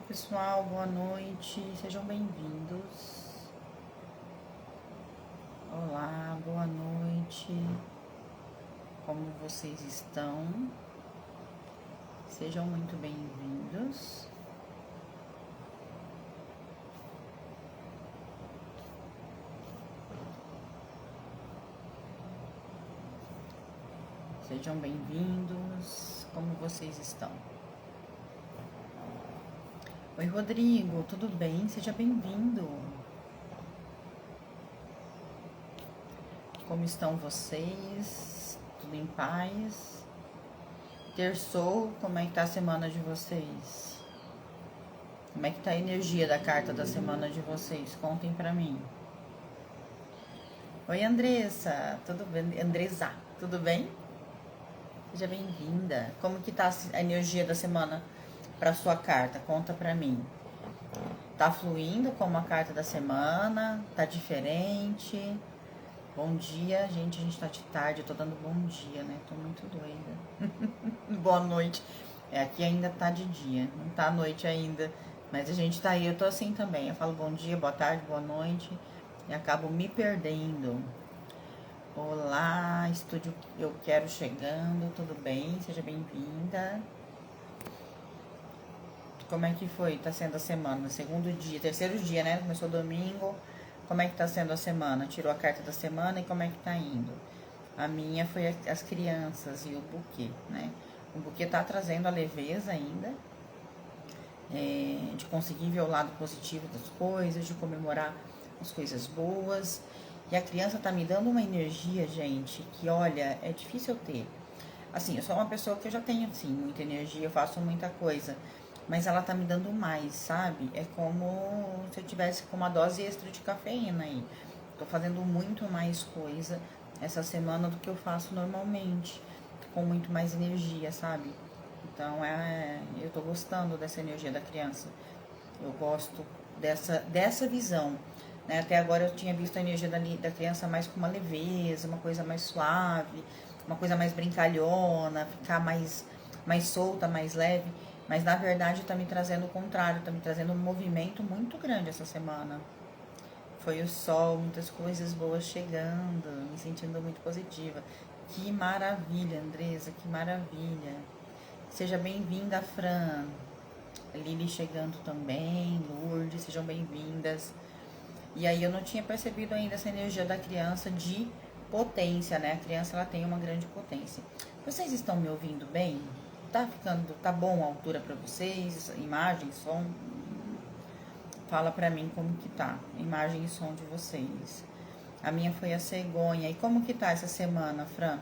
Pessoal, boa noite, sejam bem-vindos. Olá, boa noite, como vocês estão? Sejam muito bem-vindos. Sejam bem-vindos, como vocês estão? Oi, Rodrigo, tudo bem? Seja bem-vindo. Como estão vocês? Tudo em paz? Terçou, como é que tá a semana de vocês? Como é que tá a energia da carta da semana de vocês? Contem pra mim. Oi, Andressa, tudo bem? Andresa, tudo bem? Seja bem-vinda. Como que tá a energia da semana para sua carta? Conta pra mim. Tá fluindo como a carta da semana? Tá diferente? Bom dia, gente. A gente tá de tarde. Eu tô dando bom dia, né? Tô muito doida. Boa noite. Aqui ainda tá de dia. Não tá à noite ainda. Mas a gente tá aí. Eu tô assim também. Eu falo bom dia, boa tarde, boa noite. E acabo me perdendo. Olá, estúdio Eu Quero chegando. Tudo bem? Seja bem-vinda. Como é que foi? Tá sendo a semana? Segundo dia, terceiro dia, né? Começou domingo. Como é que tá sendo a semana? Tirou a carta da semana e como é que tá indo? A minha foi as crianças e o buquê, né? O buquê tá trazendo a leveza ainda, de conseguir ver o lado positivo das coisas, de comemorar as coisas boas. E a criança tá me dando uma energia, gente, que olha, é difícil eu ter. Assim, eu sou uma pessoa que eu já tenho, assim, muita energia, eu faço muita coisa. Mas ela tá me dando mais, sabe? É como se eu tivesse com uma dose extra de cafeína aí. Tô fazendo muito mais coisa essa semana do que eu faço normalmente. Com muito mais energia, sabe? Então, eu tô gostando dessa energia da criança. Eu gosto dessa visão. Né? Até agora eu tinha visto a energia da criança mais com uma leveza, uma coisa mais suave, uma coisa mais brincalhona, ficar mais solta, mais leve. Mas na verdade tá me trazendo o contrário, tá me trazendo um movimento muito grande essa semana. Foi o sol, muitas coisas boas chegando, me sentindo muito positiva. Que maravilha, Andresa, que maravilha. Seja bem-vinda, Fran. Lili chegando também, Lourdes, sejam bem-vindas. E aí eu não tinha percebido ainda essa energia da criança de potência, né? A criança ela tem uma grande potência. Vocês estão me ouvindo bem? Tá bom a altura para vocês? Imagem, som? Fala pra mim como que tá, imagem e som de vocês. A minha foi a cegonha. E como que tá essa semana, Fran?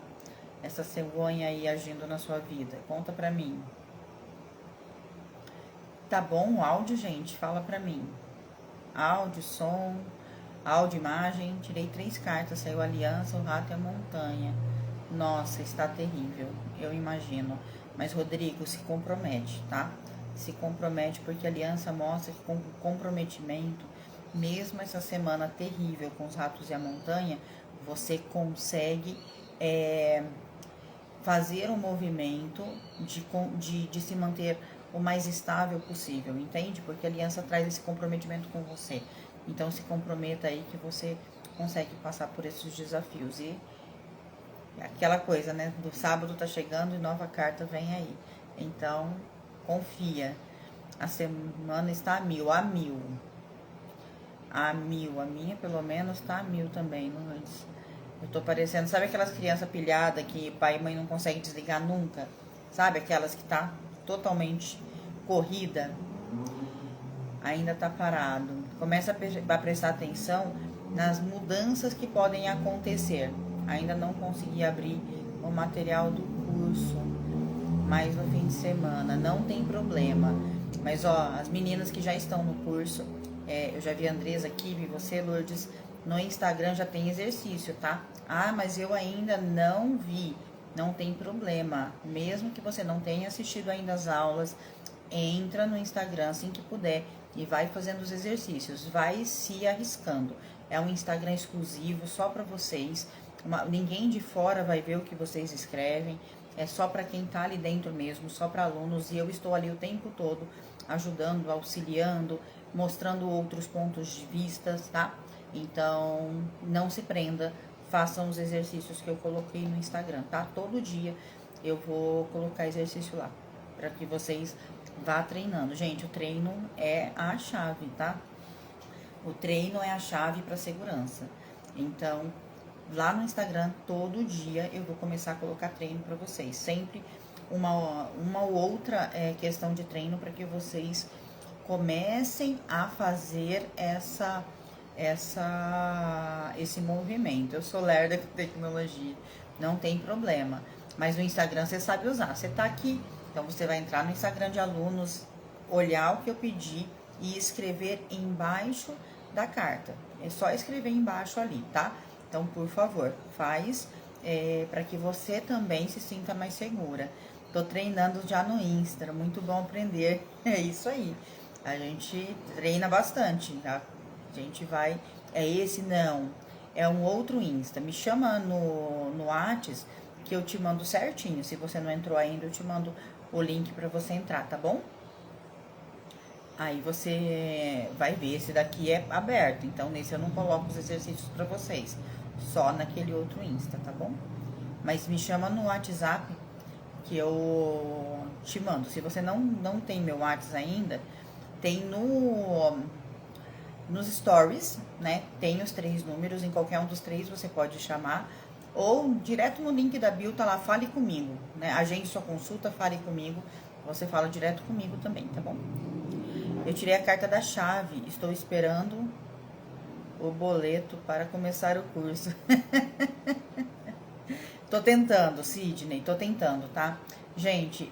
Essa cegonha aí agindo na sua vida? Conta pra mim. Tá bom o áudio, gente? Fala pra mim. Áudio, som, áudio, imagem. Tirei 3 cartas, saiu a aliança, o rato e a montanha. Nossa, está terrível, eu imagino. Mas Rodrigo, se compromete, tá? Se compromete porque a aliança mostra que com comprometimento, mesmo essa semana terrível com os ratos e a montanha, você consegue fazer um movimento de se manter o mais estável possível, entende? Porque a aliança traz esse comprometimento com você. Então se comprometa aí que você consegue passar por esses desafios. E aquela coisa, né? Do sábado tá chegando e nova carta vem aí. Então, confia. A semana está a mil. A minha pelo menos tá a 1000 também, Lourdes. Eu tô parecendo, sabe aquelas crianças pilhadas que pai e mãe não conseguem desligar nunca? Sabe aquelas que tá totalmente corrida? Ainda tá parado. Começa a prestar atenção nas mudanças que podem acontecer. Ainda não consegui abrir o material do curso, mas no fim de semana não tem problema. Mas ó, as meninas que já estão no curso, eu já vi a Andresa aqui, vi você, Lourdes, no Instagram já tem exercício, tá? Ah, mas eu ainda não vi. Não tem problema. Mesmo que você não tenha assistido ainda as aulas, entra no Instagram assim que puder e vai fazendo os exercícios, vai se arriscando. É um Instagram exclusivo só para vocês. Ninguém de fora vai ver o que vocês escrevem. É só para quem tá ali dentro mesmo, só para alunos. E eu estou ali o tempo todo ajudando, auxiliando, mostrando outros pontos de vista, tá? Então, não se prenda, façam os exercícios que eu coloquei no Instagram, tá? Todo dia eu vou colocar exercício lá, para que vocês vá treinando. Gente, o treino é a chave, tá? O treino é a chave para segurança. Então, lá no Instagram, todo dia eu vou começar a colocar treino para vocês. Sempre uma ou outra questão de treino para que vocês comecem a fazer esse movimento. Eu sou lerda com tecnologia, não tem problema. Mas no Instagram você sabe usar. Você tá aqui, então você vai entrar no Instagram de alunos, olhar o que eu pedi e escrever embaixo da carta. É só escrever embaixo ali, tá? Então, por favor, faz para que você também se sinta mais segura. Tô treinando já no Insta, muito bom aprender. É isso aí. A gente treina bastante, tá? A gente vai. É esse não. É um outro Insta. Me chama no Whats que eu te mando certinho. Se você não entrou ainda, eu te mando o link para você entrar, tá bom? Aí você vai ver, esse daqui é aberto, então nesse eu não coloco os exercícios para vocês, só naquele outro Insta, tá bom? Mas me chama no WhatsApp que eu te mando. Se você não tem meu WhatsApp ainda, tem nos stories, né? Tem os 3 números, em qualquer um dos 3 você pode chamar. Ou direto no link da bio tá lá, fale comigo, né? Agende sua consulta, fale comigo. Você fala direto comigo também, tá bom? Eu tirei a carta da chave, estou esperando o boleto para começar o curso. Tô tentando, Sidney, tô tentando, tá? Gente,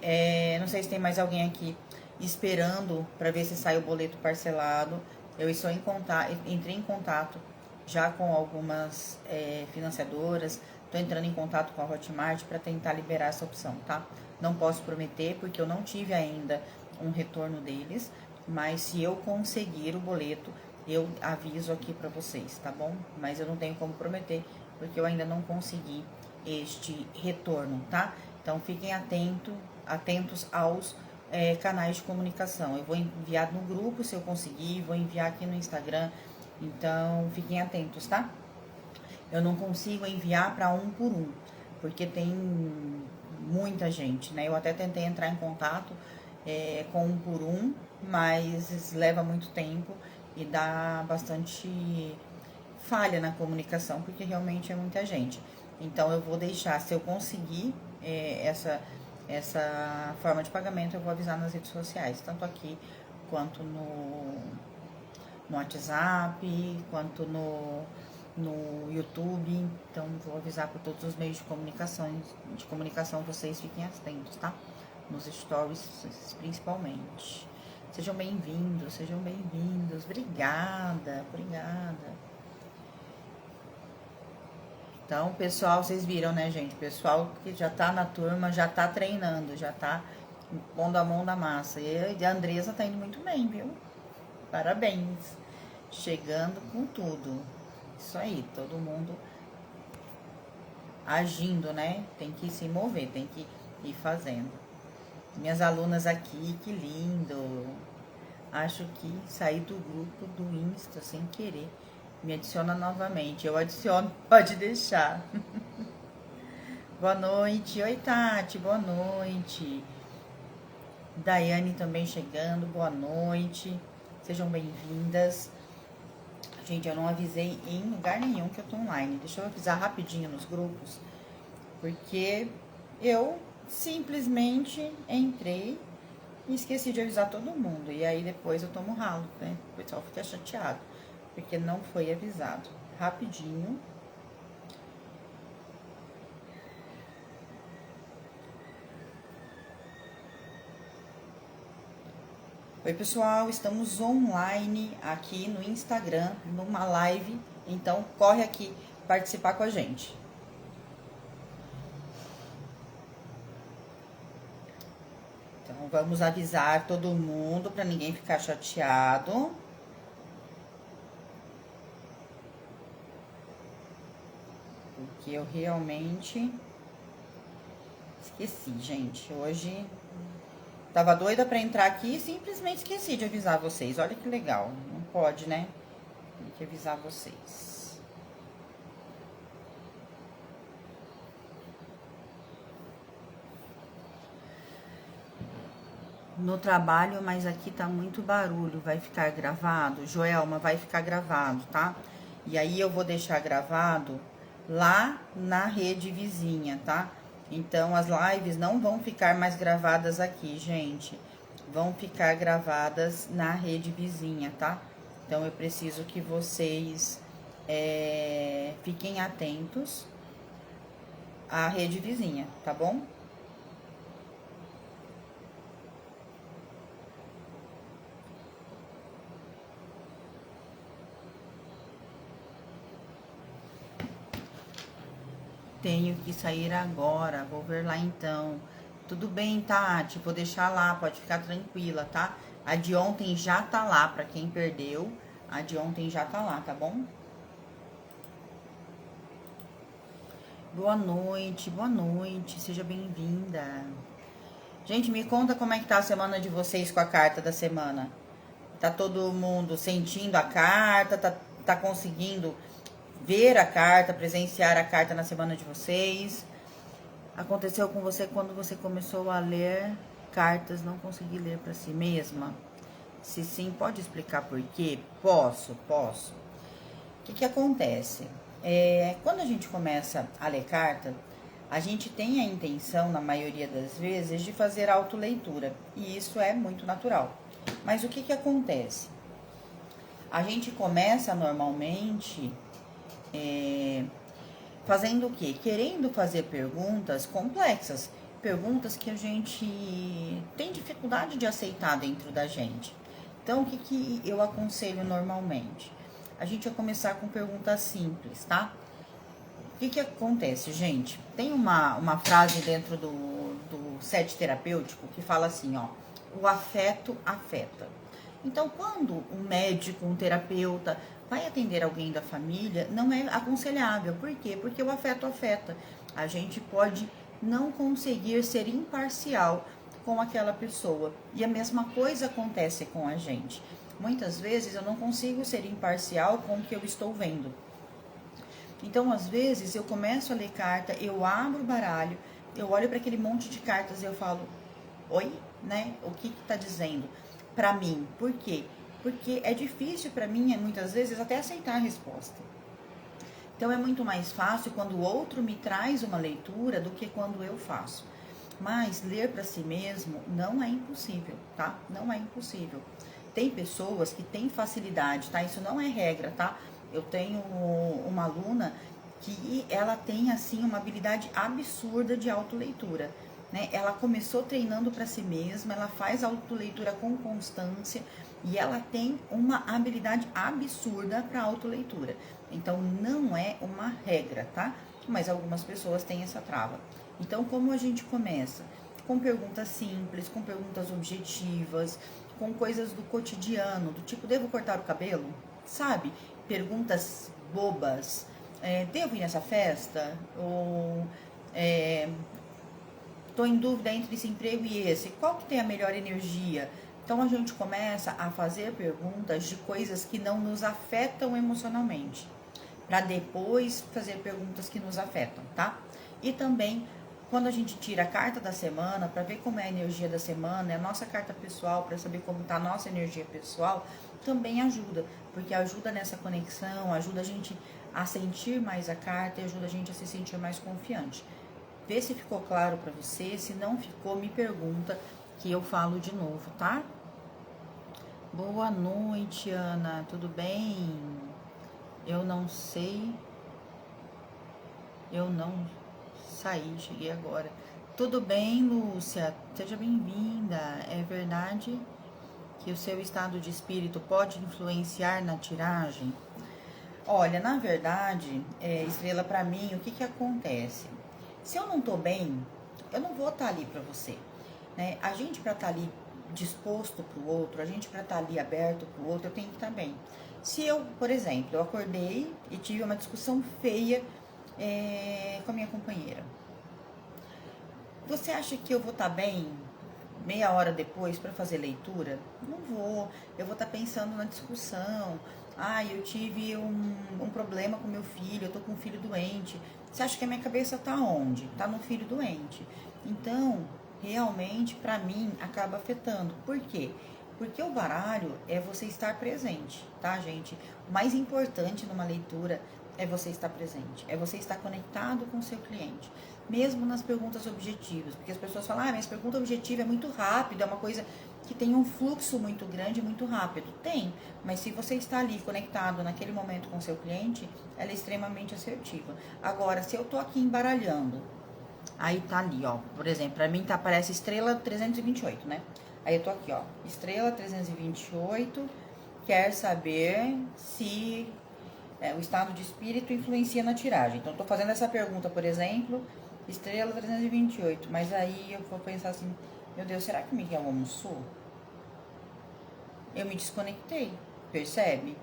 não sei se tem mais alguém aqui esperando para ver se sai o boleto parcelado. Eu estou entrei em contato já com algumas financiadoras, tô entrando em contato com a Hotmart para tentar liberar essa opção, tá? Não posso prometer porque eu não tive ainda um retorno deles, mas se eu conseguir o boleto, eu aviso aqui para vocês, tá bom? Mas eu não tenho como prometer porque eu ainda não consegui este retorno, tá? Então fiquem atentos aos canais de comunicação. Eu vou enviar no grupo se eu conseguir, vou enviar aqui no Instagram. Então fiquem atentos, tá? Eu não consigo enviar para um por um, porque tem muita gente, né? Eu até tentei entrar em contato com um por um, mas leva muito tempo e dá bastante falha na comunicação, porque realmente é muita gente. Então eu vou deixar, se eu conseguir essa forma de pagamento, eu vou avisar nas redes sociais, tanto aqui quanto no WhatsApp, quanto no YouTube. Então vou avisar por todos os meios de comunicação, vocês fiquem atentos, tá? Nos stories principalmente. Sejam bem-vindos, sejam bem-vindos. Obrigada. Então, pessoal, vocês viram, né, gente? Pessoal que já tá na turma, já tá treinando, já tá pondo a mão na massa. E a Andresa tá indo muito bem, viu? Parabéns. Chegando com tudo. Isso aí, todo mundo agindo, né? Tem que se mover, tem que ir fazendo. Minhas alunas aqui, que lindo. Acho que saí do grupo do Insta sem querer. Me adiciona novamente. Eu adiciono, pode deixar. Boa noite. Oi, Tati. Boa noite. Daiane também chegando. Boa noite. Sejam bem-vindas. Gente, eu não avisei em lugar nenhum que eu tô online. Deixa eu avisar rapidinho nos grupos. Porque eu simplesmente entrei e esqueci de avisar todo mundo. E aí depois eu tomo ralo, né? O pessoal fica chateado, porque não foi avisado. Rapidinho. Oi, pessoal, estamos online aqui no Instagram, numa live. Então, corre aqui participar com a gente. Então, vamos avisar todo mundo para ninguém ficar chateado. Porque eu realmente esqueci, gente. Hoje Tava doida pra entrar aqui e simplesmente esqueci de avisar vocês. Olha que legal. Não pode, né? Tem que avisar vocês. No trabalho, mas aqui tá muito barulho. Vai ficar gravado? Joelma, vai ficar gravado, tá? E aí eu vou deixar gravado lá na rede vizinha, tá? Então as lives não vão ficar mais gravadas aqui, gente. Vão ficar gravadas na rede vizinha, tá? Então eu preciso que vocês fiquem atentos à rede vizinha, tá bom? Tenho que sair agora, vou ver lá então. Tudo bem, Tati, vou deixar lá, pode ficar tranquila, tá? A de ontem já tá lá, pra quem perdeu, a de ontem já tá lá, tá bom? Boa noite, seja bem-vinda. Gente, me conta como é que tá a semana de vocês com a carta da semana. Tá todo mundo sentindo a carta, tá conseguindo ver a carta, presenciar a carta na semana de vocês? Aconteceu com você quando você começou a ler cartas, não consegui ler para si mesma? Se sim, pode explicar por quê? Posso. O que acontece? Quando a gente começa a ler carta, a gente tem a intenção, na maioria das vezes, de fazer autoleitura. E isso é muito natural. Mas o que acontece? A gente começa normalmente fazendo o quê? Querendo fazer perguntas complexas. Perguntas que a gente tem dificuldade de aceitar dentro da gente. Então, o que eu aconselho normalmente? A gente vai começar com perguntas simples, tá? O que acontece, gente? Tem uma frase dentro do set terapêutico que fala assim, ó. O afeto afeta. Então, quando um médico, um terapeuta vai atender alguém da família, não é aconselhável. Por quê? Porque o afeto afeta. A gente pode não conseguir ser imparcial com aquela pessoa. E a mesma coisa acontece com a gente. Muitas vezes eu não consigo ser imparcial com o que eu estou vendo. Então, às vezes, eu começo a ler carta, eu abro o baralho, eu olho para aquele monte de cartas e eu falo, oi, né? O que tá dizendo para mim? Por quê? Porque é difícil para mim, muitas vezes, até aceitar a resposta. Então, é muito mais fácil quando o outro me traz uma leitura do que quando eu faço. Mas ler para si mesmo não é impossível, tá? Não é impossível. Tem pessoas que têm facilidade, tá? Isso não é regra, tá? Eu tenho uma aluna que ela tem, assim, uma habilidade absurda de autoleitura, né? Ela começou treinando para si mesma, ela faz autoleitura com constância e ela tem uma habilidade absurda para autoleitura. Então, não é uma regra, tá? Mas algumas pessoas têm essa trava. Então, como a gente começa? Com perguntas simples, com perguntas objetivas, com coisas do cotidiano, do tipo, devo cortar o cabelo? Sabe? Perguntas bobas. Devo ir nessa festa? Ou tô em dúvida entre esse emprego e esse. Qual que tem a melhor energia? Então, a gente começa a fazer perguntas de coisas que não nos afetam emocionalmente, para depois fazer perguntas que nos afetam, tá? E também, quando a gente tira a carta da semana, para ver como é a energia da semana, é a nossa carta pessoal, para saber como tá a nossa energia pessoal, também ajuda, porque ajuda nessa conexão, ajuda a gente a sentir mais a carta e ajuda a gente a se sentir mais confiante. Vê se ficou claro para você, se não ficou, me pergunta que eu falo de novo, tá? Boa noite, Ana, tudo bem? Eu não sei, eu não saí, cheguei agora. Tudo bem, Lúcia? Seja bem-vinda. É verdade que o seu estado de espírito pode influenciar na tiragem? Olha, na verdade, Estrela, pra mim, o que acontece? Se eu não tô bem, eu não vou estar ali pra você, né? A gente, pra estar ali disposto pro outro, a gente, pra estar ali aberto pro outro, eu tenho que estar bem. Se eu, por exemplo, eu acordei e tive uma discussão feia com a minha companheira, você acha que eu vou estar bem meia hora depois para fazer leitura? Não vou. Eu vou estar pensando na discussão. Ah, eu tive um problema com meu filho, eu tô com um filho doente. Você acha que a minha cabeça tá onde? Tá no filho doente. Então, realmente, para mim, acaba afetando. Por quê? Porque o baralho é você estar presente, tá, gente? O mais importante numa leitura é você estar presente, é você estar conectado com o seu cliente, mesmo nas perguntas objetivas, porque as pessoas falam, ah, mas pergunta objetiva é muito rápido, é uma coisa que tem um fluxo muito grande e muito rápido. Tem, mas se você está ali conectado naquele momento com o seu cliente, ela é extremamente assertiva. Agora, se eu tô aqui embaralhando, aí tá ali, ó, por exemplo, pra mim tá, aparece estrela 328, né? Aí eu tô aqui, ó, estrela 328, quer saber se o estado de espírito influencia na tiragem. Então, eu tô fazendo essa pergunta, por exemplo, estrela 328, mas aí eu vou pensar assim, meu Deus, será que o Miguel almoçou? Eu me desconectei, percebe?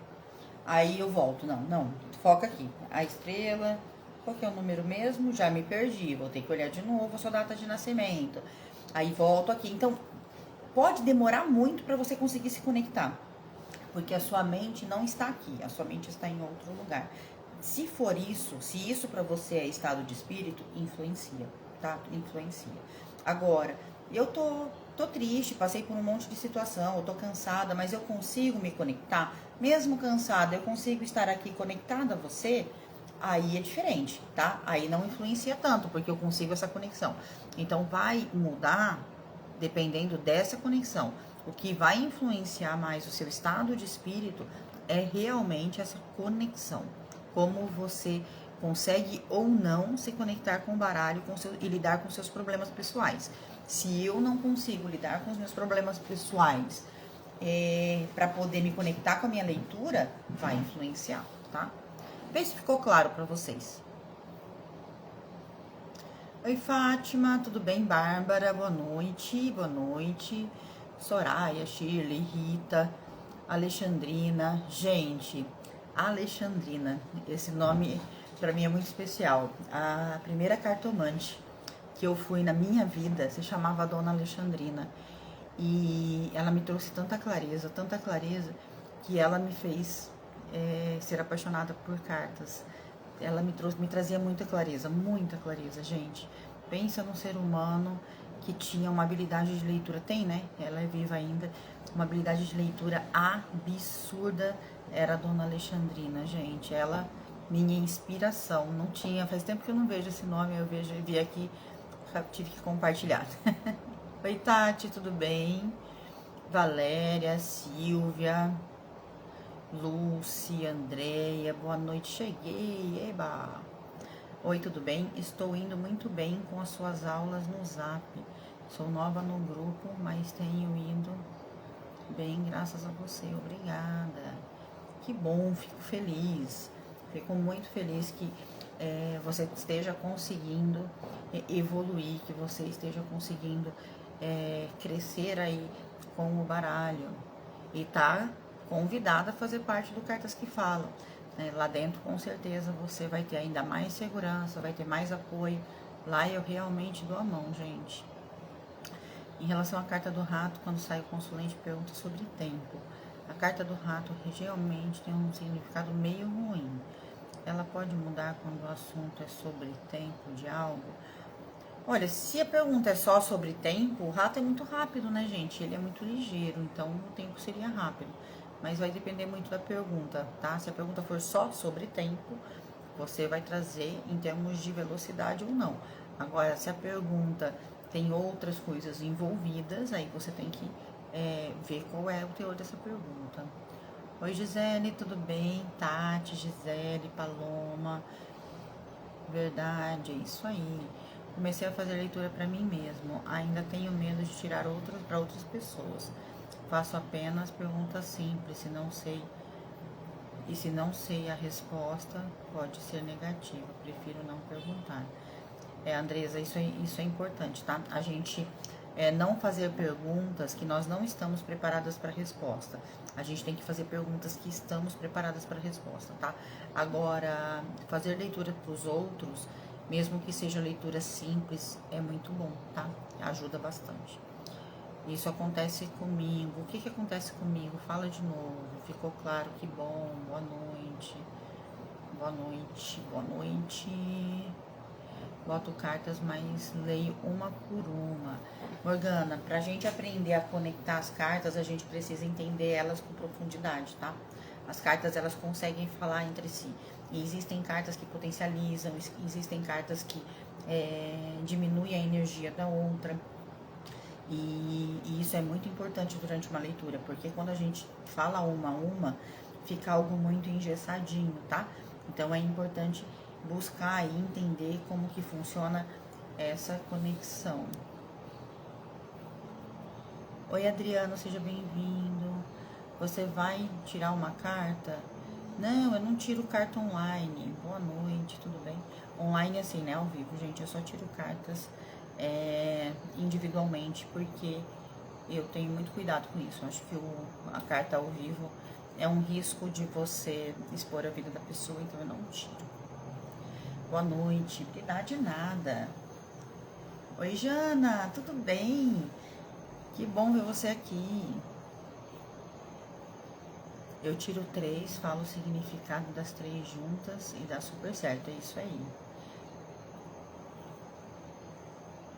Aí eu volto, não, foca aqui, a estrela, qual que é o número mesmo? Já me perdi, vou ter que olhar de novo a sua data de nascimento. Aí volto aqui, então pode demorar muito para você conseguir se conectar, porque a sua mente não está aqui, a sua mente está em outro lugar. Se for isso, se isso para você é estado de espírito, influencia, tá? Influencia. Agora, eu tô triste, passei por um monte de situação, eu tô cansada, mas eu consigo me conectar, mesmo cansada, eu consigo estar aqui conectada a você, aí é diferente, tá? Aí não influencia tanto, porque eu consigo essa conexão. Então vai mudar dependendo dessa conexão. O que vai influenciar mais o seu estado de espírito é realmente essa conexão. Como você consegue ou não se conectar com o baralho e lidar com seus problemas pessoais. Se eu não consigo lidar com os meus problemas pessoais para poder me conectar com a minha leitura, vai influenciar, tá? Vê se ficou claro para vocês. Oi, Fátima, tudo bem? Bárbara, boa noite, boa noite. Soraya, Shirley, Rita, Alexandrina. Gente, Alexandrina, esse nome para mim é muito especial. A primeira cartomante que eu fui na minha vida se chamava Dona Alexandrina. E ela me trouxe tanta clareza, que ela me fez ser apaixonada por cartas. Ela me trazia muita clareza, gente. Pensa num ser humano que tinha uma habilidade de leitura, tem, né? Ela é viva ainda, uma habilidade de leitura absurda, era a Dona Alexandrina, gente. Ela, minha inspiração, não tinha, faz tempo que eu não vejo esse nome, vi aqui, tive que compartilhar. Oi, Tati, tudo bem? Valéria, Silvia, Lúcia, Andréia, boa noite, cheguei, eba! Oi, tudo bem? Estou indo muito bem com as suas aulas no Zap. Sou nova no grupo, mas tenho ido bem graças a você, obrigada. Que bom, fico feliz, fico muito feliz que você esteja conseguindo evoluir, que você esteja conseguindo crescer aí com o baralho e tá convidada a fazer parte do Cartas que Falam. Lá dentro, com certeza, você vai ter ainda mais segurança, vai ter mais apoio. Lá eu realmente dou a mão, gente. Em relação à carta do rato, quando sai o consulente, pergunta sobre tempo. A carta do rato realmente tem um significado meio ruim. Ela pode mudar quando o assunto é sobre tempo de algo. Olha, se a pergunta é só sobre tempo, o rato é muito rápido, né, gente? Ele é muito ligeiro, então o tempo seria rápido. Mas vai depender muito da pergunta, tá? Se a pergunta for só sobre tempo, você vai trazer em termos de velocidade ou não. Agora, se a pergunta tem outras coisas envolvidas, aí você tem que ver qual é o teor dessa pergunta. Oi, Gisele, tudo bem? Tati, Gisele, Paloma. Verdade, é isso aí. Comecei a fazer leitura para mim mesmo. Ainda tenho medo de tirar outras para outras pessoas. Faço apenas perguntas simples, se não sei. E se não sei a resposta, pode ser negativa. Prefiro não perguntar. Andresa, isso é importante, tá? A gente não fazer perguntas que nós não estamos preparadas para a resposta. A gente tem que fazer perguntas que estamos preparadas para a resposta, tá? Agora, fazer leitura para os outros, mesmo que seja leitura simples, é muito bom, tá? Ajuda bastante. Isso acontece comigo. O que que acontece comigo? Fala de novo. Ficou claro? Que bom. Boa noite. Boa noite. Boa noite. Boto cartas, mas leio uma por uma. Morgana, pra gente aprender a conectar as cartas, a gente precisa entender elas com profundidade, tá? As cartas, elas conseguem falar entre si. E existem cartas que potencializam, existem cartas que diminuem a energia da outra. E isso é muito importante durante uma leitura, porque quando a gente fala uma a uma, fica algo muito engessadinho, tá? Então é importante buscar e entender como que funciona essa conexão. Oi, Adriano, seja bem-vindo. Você vai tirar uma carta? Não, eu não tiro carta online. Boa noite, tudo bem? Online assim, né, ao vivo, gente, eu só tiro cartas individualmente, porque eu tenho muito cuidado com isso. Eu acho que a carta ao vivo é um risco de você expor a vida da pessoa, então eu não tiro. Boa noite, piedade nada. Oi, Jana, tudo bem? Que bom ver você aqui. Eu tiro 3, falo o significado das 3 juntas e dá super certo, é isso aí.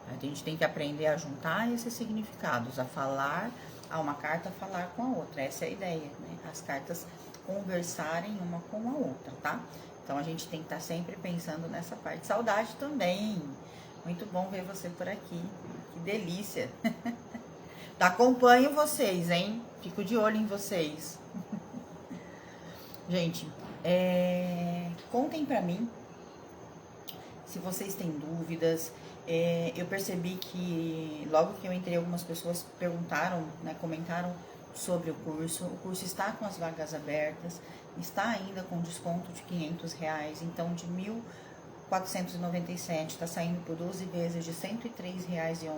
A gente tem que aprender a juntar esses significados, a falar, a uma carta falar com a outra. Essa é a ideia, né? As cartas conversarem uma com a outra, tá? Então a gente tem que estar sempre pensando nessa parte. Saudade também. Muito bom ver você por aqui. Que delícia. Acompanho vocês, hein? Fico de olho em vocês. Gente, contem pra mim se vocês têm dúvidas. Eu percebi que logo que eu entrei, algumas pessoas perguntaram, né, comentaram sobre o curso. O curso está com as vagas abertas, está ainda com desconto de R$500, então de 1.497 está saindo por 12 vezes de R$103,11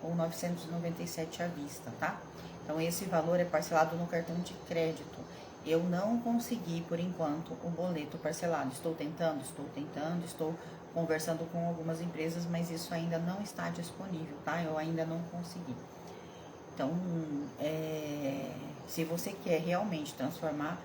ou 997 à vista, tá? Então esse valor é parcelado no cartão de crédito. Eu não consegui, por enquanto, o boleto parcelado. Estou tentando, estou conversando com algumas empresas, mas isso ainda não está disponível, tá? Eu ainda não consegui. Então, se você quer realmente transformar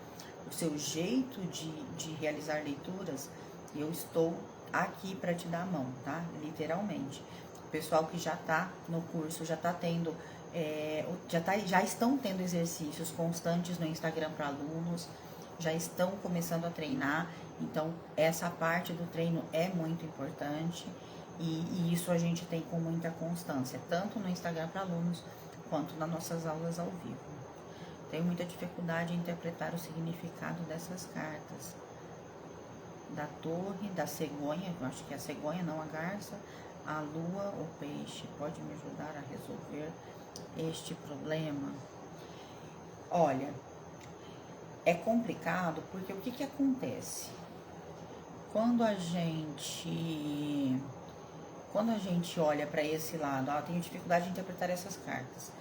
o seu jeito de realizar leituras, eu estou aqui para te dar a mão, tá? Literalmente. O pessoal que já está no curso, já está tendo... já estão tendo exercícios constantes no Instagram para alunos, já estão começando a treinar, então essa parte do treino é muito importante e isso a gente tem com muita constância, tanto no Instagram para alunos quanto nas nossas aulas ao vivo. Tenho muita dificuldade em interpretar o significado dessas cartas. Da torre, da cegonha, eu acho que é a cegonha, não a garça, a lua, o peixe, pode me ajudar a resolver este problema? Olha, é complicado porque o que acontece? Quando a gente olha para esse lado, eu tenho dificuldade de interpretar essas cartas,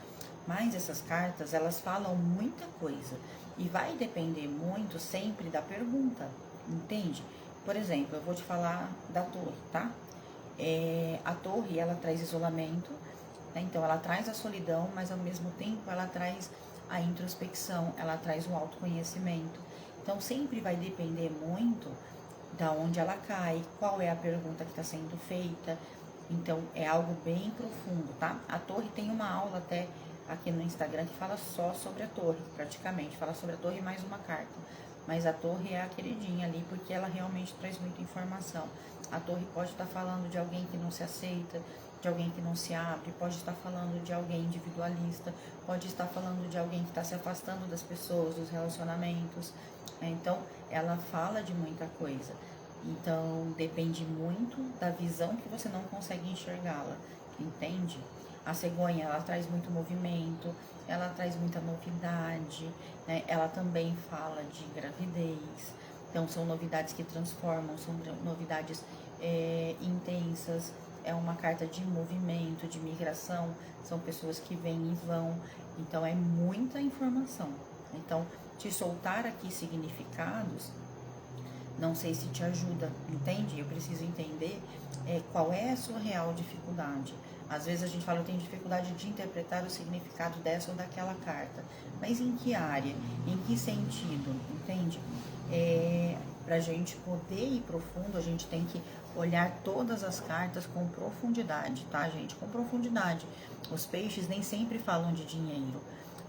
mas essas cartas, elas falam muita coisa e vai depender muito sempre da pergunta, entende? Por exemplo, eu vou te falar da torre, tá? A torre, ela traz isolamento, né? Então ela traz a solidão, mas ao mesmo tempo ela traz a introspecção, ela traz o autoconhecimento. Então sempre vai depender muito da onde ela cai, qual é a pergunta que está sendo feita. Então é algo bem profundo, tá? A torre tem uma aula até aqui no Instagram que fala só sobre a torre, praticamente, fala sobre a torre e mais uma carta. Mas a torre é a queridinha ali, porque ela realmente traz muita informação. A torre pode estar falando de alguém que não se aceita, de alguém que não se abre, pode estar falando de alguém individualista, pode estar falando de alguém que está se afastando das pessoas, dos relacionamentos. Então, ela fala de muita coisa. Então, depende muito da visão que você não consegue enxergá-la, entende? A cegonha, ela traz muito movimento, ela traz muita novidade, né? Ela também fala de gravidez. Então, são novidades que transformam, são novidades intensas. É uma carta de movimento, de migração. São pessoas que vêm e vão. Então, é muita informação. Então, te soltar aqui significados, não sei se te ajuda, entende? Eu preciso entender qual é a sua real dificuldade. Às vezes a gente fala, eu tenho dificuldade de interpretar o significado dessa ou daquela carta. Mas em que área? Em que sentido? Entende? Para a gente poder ir profundo, a gente tem que olhar todas as cartas com profundidade, tá, gente? Com profundidade. Os peixes nem sempre falam de dinheiro.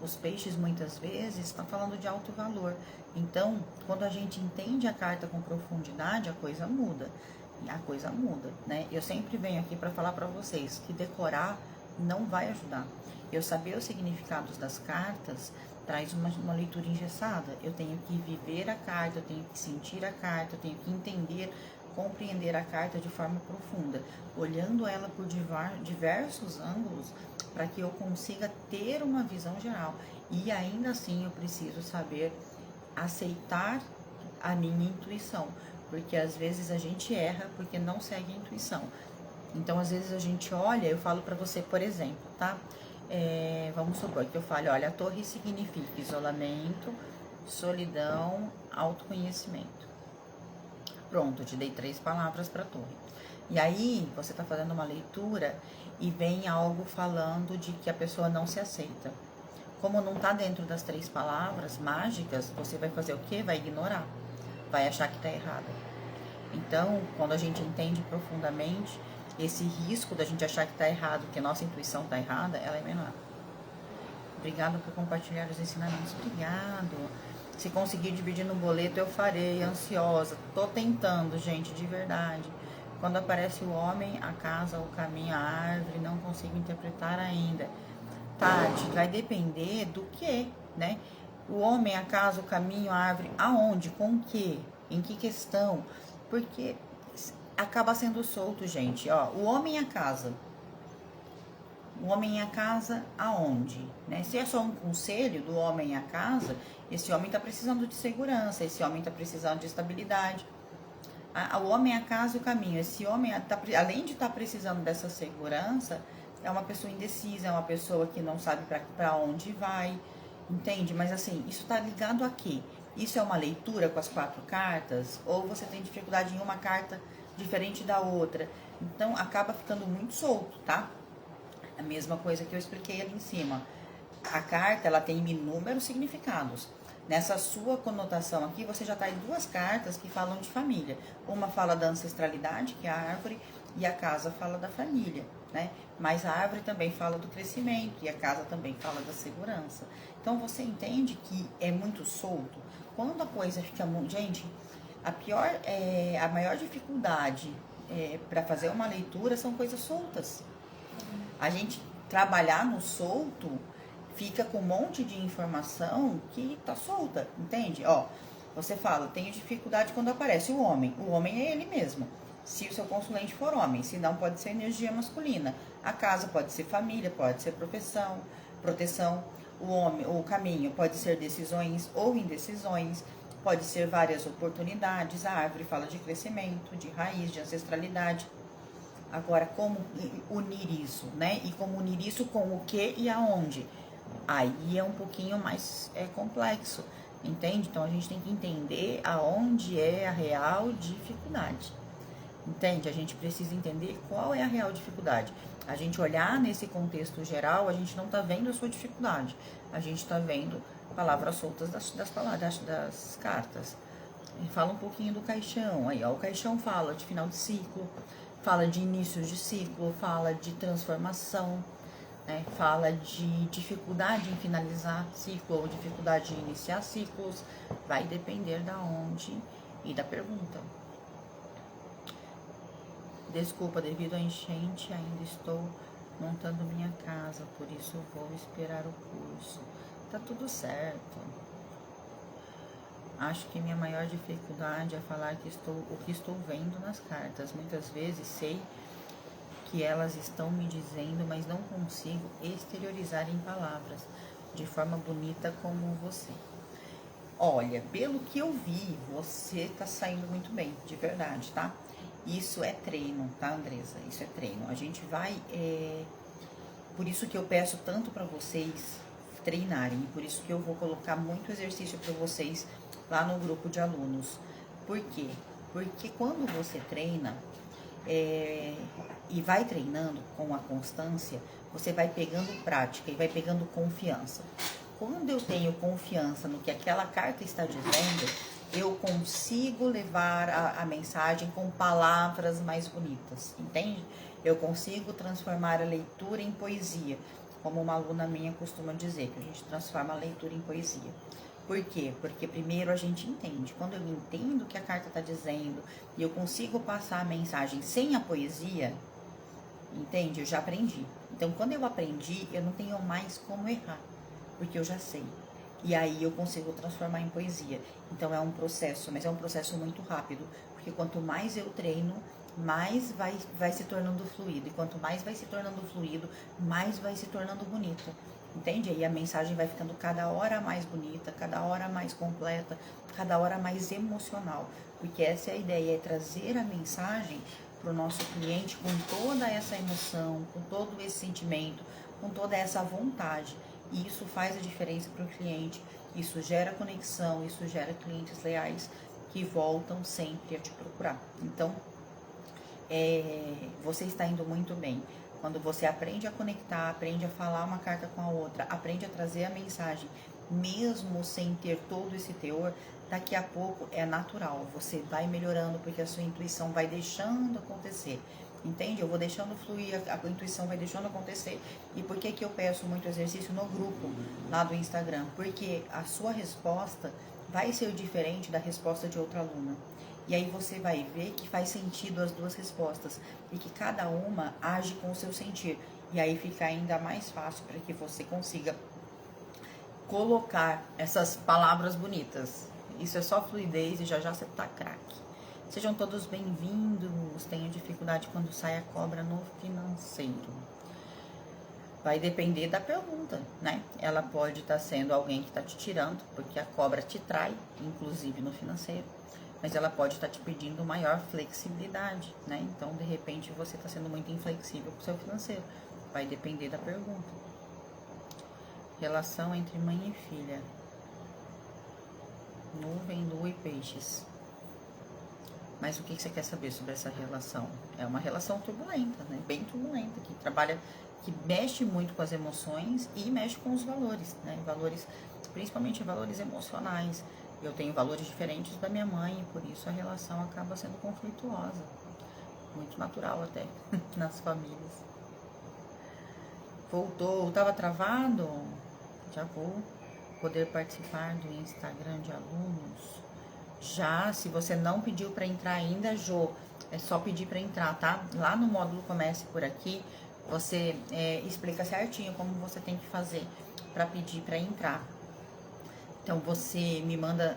Os peixes, muitas vezes, estão falando de alto valor. Então, quando a gente entende a carta com profundidade, a coisa muda. A coisa muda, né? Eu sempre venho aqui para falar para vocês que decorar não vai ajudar. Eu saber os significados das cartas traz uma leitura engessada. Eu tenho que viver a carta, eu tenho que sentir a carta, eu tenho que entender, compreender a carta de forma profunda, olhando ela por diversos ângulos para que eu consiga ter uma visão geral. E ainda assim eu preciso saber aceitar a minha intuição, porque às vezes a gente erra porque não segue a intuição. Então, às vezes a gente olha, eu falo para você, por exemplo, tá? Vamos supor que eu fale, olha, a torre significa isolamento, solidão, autoconhecimento. Pronto, eu te dei 3 palavras para a torre. E aí, você tá fazendo uma leitura e vem algo falando de que a pessoa não se aceita. Como não tá dentro das 3 palavras mágicas, você vai fazer o quê? Vai ignorar. Vai achar que tá errado. Então, quando a gente entende profundamente, esse risco da gente achar que tá errado, que a nossa intuição tá errada, ela é menor. Obrigada por compartilhar os ensinamentos. Obrigado. Se conseguir dividir no boleto, eu farei. Ansiosa. Tô tentando, gente, de verdade. Quando aparece o homem, a casa, o caminho, a árvore, não consigo interpretar ainda. Tati, vai depender do que, né? O homem, a casa, o caminho, a árvore, aonde, com o que, em que questão? Porque acaba sendo solto, gente. Ó, o homem e a casa. O homem e a casa aonde? Né? Se é só um conselho do homem e a casa, esse homem está precisando de segurança, esse homem está precisando de estabilidade. O homem, a casa e o caminho. Esse homem, além de estar precisando dessa segurança, é uma pessoa indecisa, é uma pessoa que não sabe para onde vai, entende? Mas assim, isso está ligado a quê? Isso é uma leitura com as 4 cartas? Ou você tem dificuldade em uma carta diferente da outra? Então, acaba ficando muito solto, tá? A mesma coisa que eu expliquei ali em cima. A carta, ela tem inúmeros significados. Nessa sua conotação aqui, você já tem 2 cartas que falam de família. Uma fala da ancestralidade, que é a árvore, e a casa fala da família, né? Mas a árvore também fala do crescimento e a casa também fala da segurança. Então, você entende que é muito solto? Quando a coisa fica muito... Gente, a maior dificuldade para fazer uma leitura são coisas soltas. A gente trabalhar no solto fica com um monte de informação que tá solta, entende? Ó, você fala, tenho dificuldade quando aparece o homem. O homem é ele mesmo. Se o seu consulente for homem, se não, pode ser energia masculina. A casa pode ser família, pode ser proteção. O caminho pode ser decisões ou indecisões, pode ser várias oportunidades. A árvore fala de crescimento, de raiz, de ancestralidade. Agora, como unir isso, né? E como unir isso com o que e aonde? Aí é um pouquinho mais complexo, entende? Então, a gente tem que entender aonde é a real dificuldade, entende? A gente precisa entender qual é a real dificuldade. A gente olhar nesse contexto geral, a gente não tá vendo a sua dificuldade. A gente tá vendo palavras soltas das cartas. Fala um pouquinho do caixão. Aí, ó, o caixão fala de final de ciclo, fala de início de ciclo, fala de transformação, né? Fala de dificuldade em finalizar ciclo ou dificuldade em iniciar ciclos. Vai depender da onde e da pergunta. Desculpa, devido à enchente, ainda estou montando minha casa, por isso vou esperar o curso. Tá tudo certo. Acho que minha maior dificuldade é falar o que estou vendo nas cartas. Muitas vezes sei que elas estão me dizendo, mas não consigo exteriorizar em palavras, de forma bonita como você. Olha, pelo que eu vi, você tá saindo muito bem, de verdade, tá? Isso é treino, tá, Andressa? Isso é treino. A gente vai... Por isso que eu peço tanto para vocês treinarem, por isso que eu vou colocar muito exercício para vocês lá no grupo de alunos. Por quê? Porque quando você treina, e vai treinando com a constância, você vai pegando prática e vai pegando confiança. Quando eu tenho confiança no que aquela carta está dizendo, eu consigo levar a mensagem com palavras mais bonitas, entende? Eu consigo transformar a leitura em poesia, como uma aluna minha costuma dizer, que a gente transforma a leitura em poesia. Por quê? Porque primeiro a gente entende. Quando eu entendo o que a carta está dizendo e eu consigo passar a mensagem sem a poesia, entende? Eu já aprendi. Então, quando eu aprendi, eu não tenho mais como errar, porque eu já sei. E aí eu consigo transformar em poesia. Então, é um processo, mas é um processo muito rápido, porque quanto mais eu treino, mais vai se tornando fluido. E quanto mais vai se tornando fluido, mais vai se tornando bonito. Entende? Aí a mensagem vai ficando cada hora mais bonita, cada hora mais completa, cada hora mais emocional. Porque essa é a ideia, é trazer a mensagem para o nosso cliente com toda essa emoção, com todo esse sentimento, com toda essa vontade. E isso faz a diferença para o cliente, isso gera conexão, isso gera clientes leais que voltam sempre a te procurar. Então, você está indo muito bem. Quando você aprende a conectar, aprende a falar uma carta com a outra, aprende a trazer a mensagem, mesmo sem ter todo esse teor, daqui a pouco é natural. Você vai melhorando porque a sua intuição vai deixando acontecer. Entende? Eu vou deixando fluir, a intuição vai deixando acontecer. E por que eu peço muito exercício no grupo lá do Instagram? Porque a sua resposta vai ser diferente da resposta de outra aluna. E aí você vai ver que faz sentido as duas respostas e que cada uma age com o seu sentir. E aí fica ainda mais fácil para que você consiga colocar essas palavras bonitas. Isso é só fluidez e já já você tá craque. Sejam todos bem-vindos. Tenho dificuldade quando sai a cobra no financeiro. Vai depender da pergunta, né? Ela pode estar sendo alguém que está te tirando, porque a cobra te trai, inclusive no financeiro. Mas ela pode estar te pedindo maior flexibilidade, né? Então, de repente, você está sendo muito inflexível com o seu financeiro. Vai depender da pergunta. Relação entre mãe e filha. Nuvem, lua e peixes. Mas o que você quer saber sobre essa relação? É uma relação turbulenta, né? Bem turbulenta, que trabalha, que mexe muito com as emoções e mexe com os valores, né? Valores, principalmente valores emocionais. Eu tenho valores diferentes da minha mãe e por isso a relação acaba sendo conflituosa. Muito natural até nas famílias. Voltou, estava travado? Já vou poder participar do Instagram de alunos. Já, se você não pediu para entrar ainda, Jô, é só pedir para entrar, tá? Lá no módulo Comece Por Aqui, você explica certinho como você tem que fazer para pedir para entrar. Então, você me manda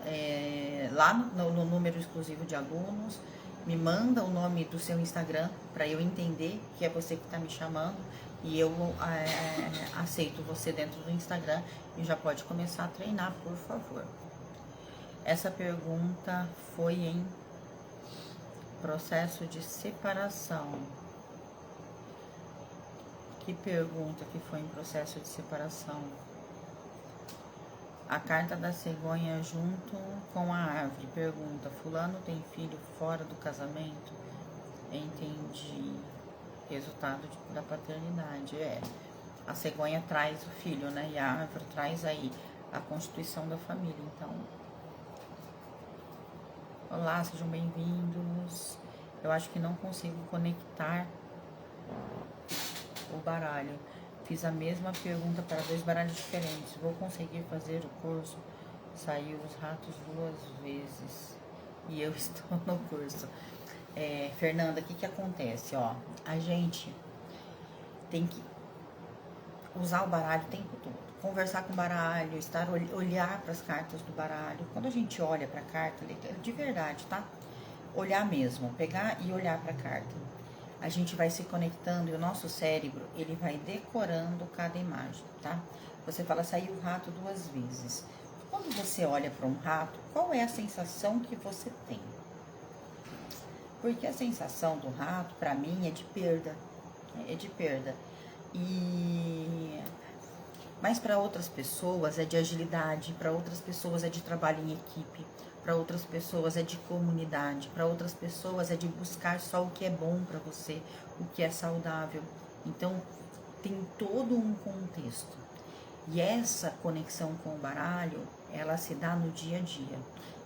lá no número exclusivo de alunos, me manda o nome do seu Instagram para eu entender que é você que está me chamando e eu aceito você dentro do Instagram e já pode começar a treinar, por favor. Essa pergunta foi em processo de separação. Que pergunta que foi em processo de separação? A carta da cegonha junto com a árvore. Pergunta: fulano tem filho fora do casamento? Entendi. Resultado da paternidade. A cegonha traz o filho, né? E a árvore traz aí a constituição da família. Então, olá, sejam bem-vindos. Eu acho que não consigo conectar o baralho. Fiz a mesma pergunta para 2 baralhos diferentes. Vou conseguir fazer o curso? Saiu os ratos 2 vezes. E eu estou no curso. Fernanda, o que acontece? Ó, a gente tem que usar o baralho o tempo todo. Conversar com o baralho, olhar para as cartas do baralho. Quando a gente olha para a carta, de verdade, tá? Olhar mesmo, pegar e olhar para a carta. A gente vai se conectando e o nosso cérebro, ele vai decorando cada imagem, tá? Você fala, saiu o rato 2 vezes. Quando você olha para um rato, qual é a sensação que você tem? Porque a sensação do rato, para mim, é de perda. É de perda. Mas para outras pessoas é de agilidade, para outras pessoas é de trabalho em equipe, para outras pessoas é de comunidade, para outras pessoas é de buscar só o que é bom para você, o que é saudável. Então, tem todo um contexto. E essa conexão com o baralho, ela se dá no dia a dia.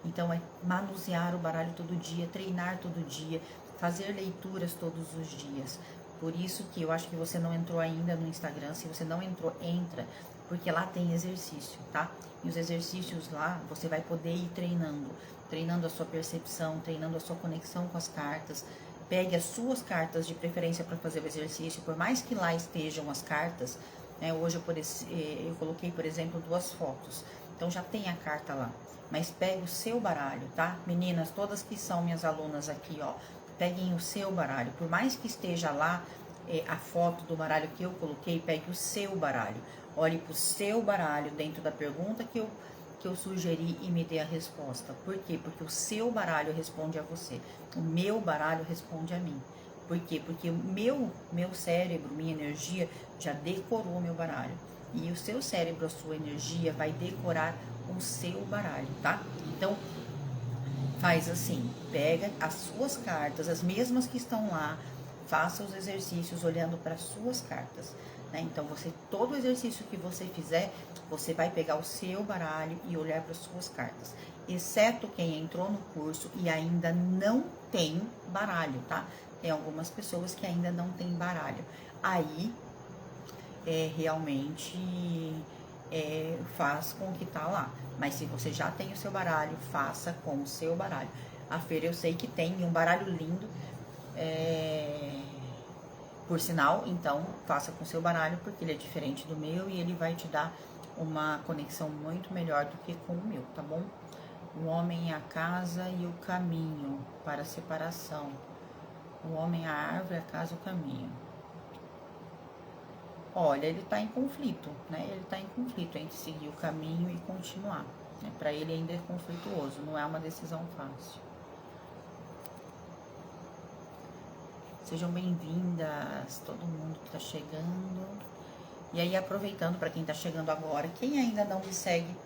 Então, é manusear o baralho todo dia, treinar todo dia, fazer leituras todos os dias. Por isso que eu acho que você não entrou ainda no Instagram. Se você não entrou, entra, porque lá tem exercício, tá? E os exercícios lá, você vai poder ir treinando a sua percepção, treinando a sua conexão com as cartas. Pegue as suas cartas de preferência para fazer o exercício, por mais que lá estejam as cartas, né? Hoje eu coloquei, por exemplo, 2 fotos, então já tem a carta lá. Mas pegue o seu baralho, tá? Meninas, todas que são minhas alunas aqui, ó, peguem o seu baralho. Por mais que esteja lá a foto do baralho que eu coloquei, pegue o seu baralho. Olhe para o seu baralho dentro da pergunta que eu sugeri e me dê a resposta. Por quê? Porque o seu baralho responde a você. O meu baralho responde a mim. Por quê? Porque o meu cérebro, minha energia, já decorou o meu baralho. E o seu cérebro, a sua energia, vai decorar o seu baralho, tá? Então, faz assim, pega as suas cartas, as mesmas que estão lá, faça os exercícios olhando para as suas cartas, né? Então, todo exercício que você fizer, você vai pegar o seu baralho e olhar para as suas cartas. Exceto quem entrou no curso e ainda não tem baralho, tá? Tem algumas pessoas que ainda não tem baralho. Aí, realmente faz com o que tá lá. Mas se você já tem o seu baralho, faça com o seu baralho. A Feira eu sei que tem um baralho lindo, por sinal, então faça com o seu baralho, porque ele é diferente do meu e ele vai te dar uma conexão muito melhor do que com o meu, tá bom? O homem é a casa e o caminho para a separação. O homem é a árvore, a casa e o caminho. Olha, ele está em conflito, né? Ele está em conflito entre seguir o caminho e continuar. Né? Para ele ainda é conflituoso, não é uma decisão fácil. Sejam bem-vindas, todo mundo que está chegando. E aí, aproveitando para quem está chegando agora, quem ainda não me segue,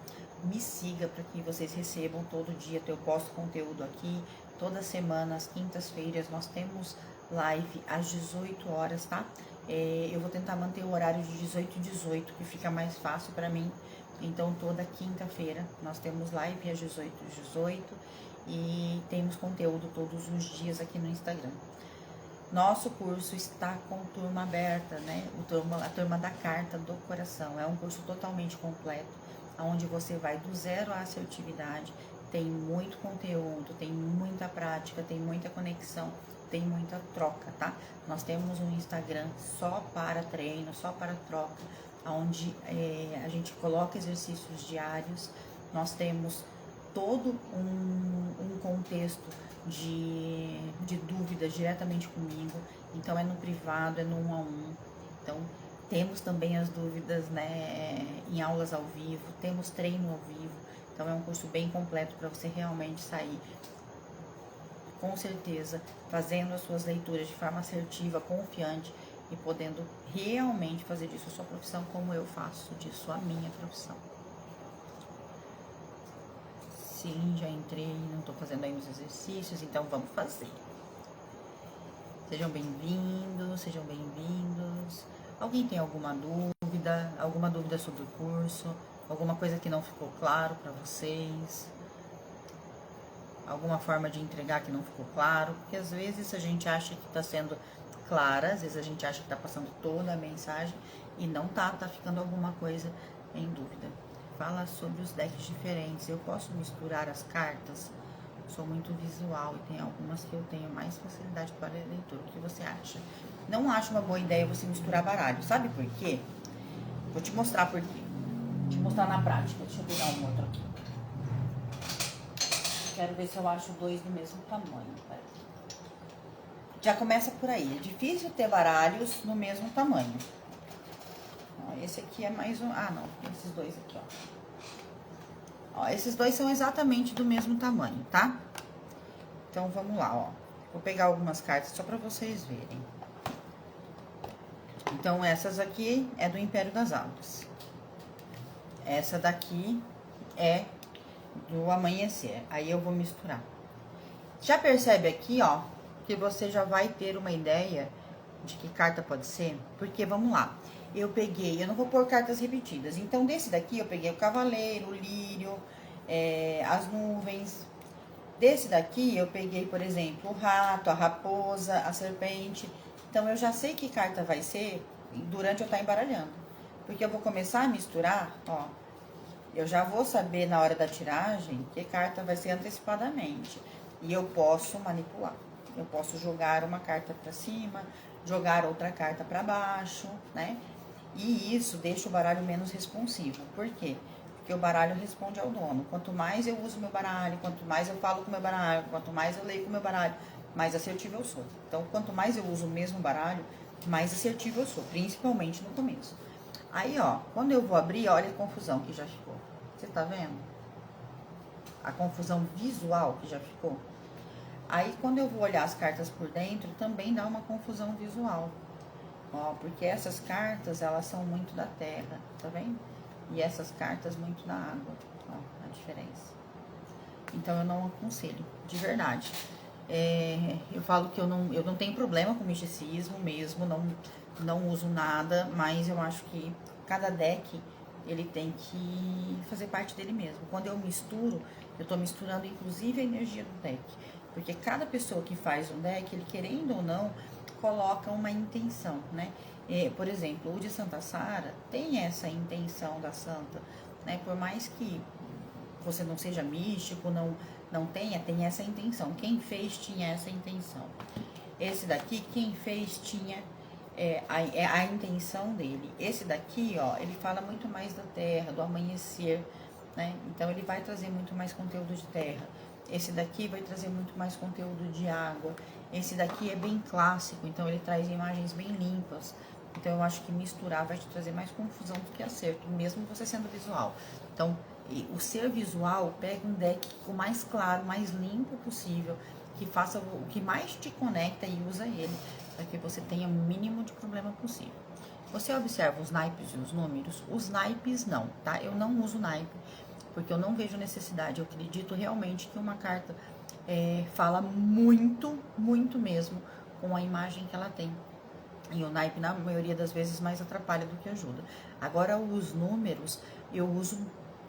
me siga para que vocês recebam todo dia. Eu posto conteúdo aqui, toda semana, às quintas-feiras, nós temos live às 18 horas, tá? Eu vou tentar manter o horário de 18 e 18, que fica mais fácil para mim. Então, toda quinta-feira nós temos live às 18 e 18 e temos conteúdo todos os dias aqui no Instagram. Nosso curso está com turma aberta, né? A turma da carta do coração. É um curso totalmente completo, onde você vai do zero à assertividade. Tem muito conteúdo, tem muita prática, tem muita conexão, tem muita troca, tá? Nós temos um Instagram só para treino, só para troca, onde a gente coloca exercícios diários. Nós temos todo um contexto de dúvidas diretamente comigo. Então, é no privado, é no 1 a 1. Então, temos também as dúvidas, né, em aulas ao vivo, temos treino ao vivo. Então, é um curso bem completo para você realmente sair, com certeza, fazendo as suas leituras de forma assertiva, confiante e podendo realmente fazer disso a sua profissão, como eu faço disso a minha profissão. Sim, já entrei, não estou fazendo ainda os exercícios, então vamos fazer. Sejam bem-vindos, sejam bem-vindos. Alguém tem alguma dúvida sobre o curso? Alguma coisa que não ficou claro para vocês? Alguma forma de entregar que não ficou claro? Porque às vezes a gente acha que está sendo clara, às vezes a gente acha que está passando toda a mensagem e não tá ficando alguma coisa em dúvida. Fala sobre os decks diferentes. Eu posso misturar as cartas? Sou muito visual e tem algumas que eu tenho mais facilidade para a leitura. O que você acha? Não acho uma boa ideia você misturar baralho. Sabe por quê? Vou te mostrar por quê. Vou te mostrar na prática. Deixa eu pegar um outro aqui. Quero ver se eu acho 2 do mesmo tamanho. Já começa por aí. É difícil ter baralhos no mesmo tamanho. Esse aqui é mais um... Ah, não. Esses dois aqui, ó. Esses dois são exatamente do mesmo tamanho, tá? Então, vamos lá, ó. Vou pegar algumas cartas só pra vocês verem. Então, essas aqui é do Império das Águas. Essa daqui é do amanhecer. Aí eu vou misturar. Já percebe aqui, ó, que você já vai ter uma ideia de que carta pode ser? Porque, vamos lá, eu não vou pôr cartas repetidas. Então, desse daqui, eu peguei o cavaleiro, o lírio, as nuvens. Desse daqui, eu peguei, por exemplo, o rato, a raposa, a serpente. Então, eu já sei que carta vai ser durante eu estar embaralhando. Porque eu vou começar a misturar, ó. Eu já vou saber na hora da tiragem que carta vai ser antecipadamente. E eu posso manipular. Eu posso jogar uma carta para cima, jogar outra carta para baixo, né? E isso deixa o baralho menos responsivo. Por quê? Porque o baralho responde ao dono. Quanto mais eu uso meu baralho, quanto mais eu falo com meu baralho, quanto mais eu leio com meu baralho, mais assertivo eu sou. Então, quanto mais eu uso o mesmo baralho, mais assertivo eu sou, principalmente no começo. Aí, ó, quando eu vou abrir, olha a confusão que já ficou. Você tá vendo? A confusão visual que já ficou. Aí, quando eu vou olhar as cartas por dentro, também dá uma confusão visual. Ó, porque essas cartas, elas são muito da terra, tá vendo? E essas cartas muito da água. Ó, a diferença. Então, eu não aconselho, de verdade. Eu falo que eu não tenho problema com misticismo mesmo, não uso nada, mas eu acho que cada deck ele tem que fazer parte dele mesmo. Quando eu misturo, eu tô misturando inclusive a energia do deck. Porque cada pessoa que faz um deck, ele querendo ou não, coloca uma intenção, né? Por exemplo, o de Santa Sara tem essa intenção da santa, né? Por mais que você não seja místico, não tem essa intenção. Quem fez tinha essa intenção. Esse daqui, quem fez tinha a intenção dele. Esse daqui, ó, ele fala muito mais da terra, do amanhecer, né? Então ele vai trazer muito mais conteúdo de terra. Esse daqui vai trazer muito mais conteúdo de água. Esse daqui é bem clássico, então ele traz imagens bem limpas. Então eu acho que misturar vai te trazer mais confusão do que acerto, mesmo você sendo visual. Então, o ser visual, pega um deck o mais claro, mais limpo possível, que faça o que mais te conecta e usa ele, para que você tenha o mínimo de problema possível. Você observa os naipes e os números? Os naipes não, tá? Eu não uso naipe, porque eu não vejo necessidade. Eu acredito realmente que uma carta fala muito, muito mesmo com a imagem que ela tem. E o naipe, na maioria das vezes, mais atrapalha do que ajuda. Agora, os números, eu uso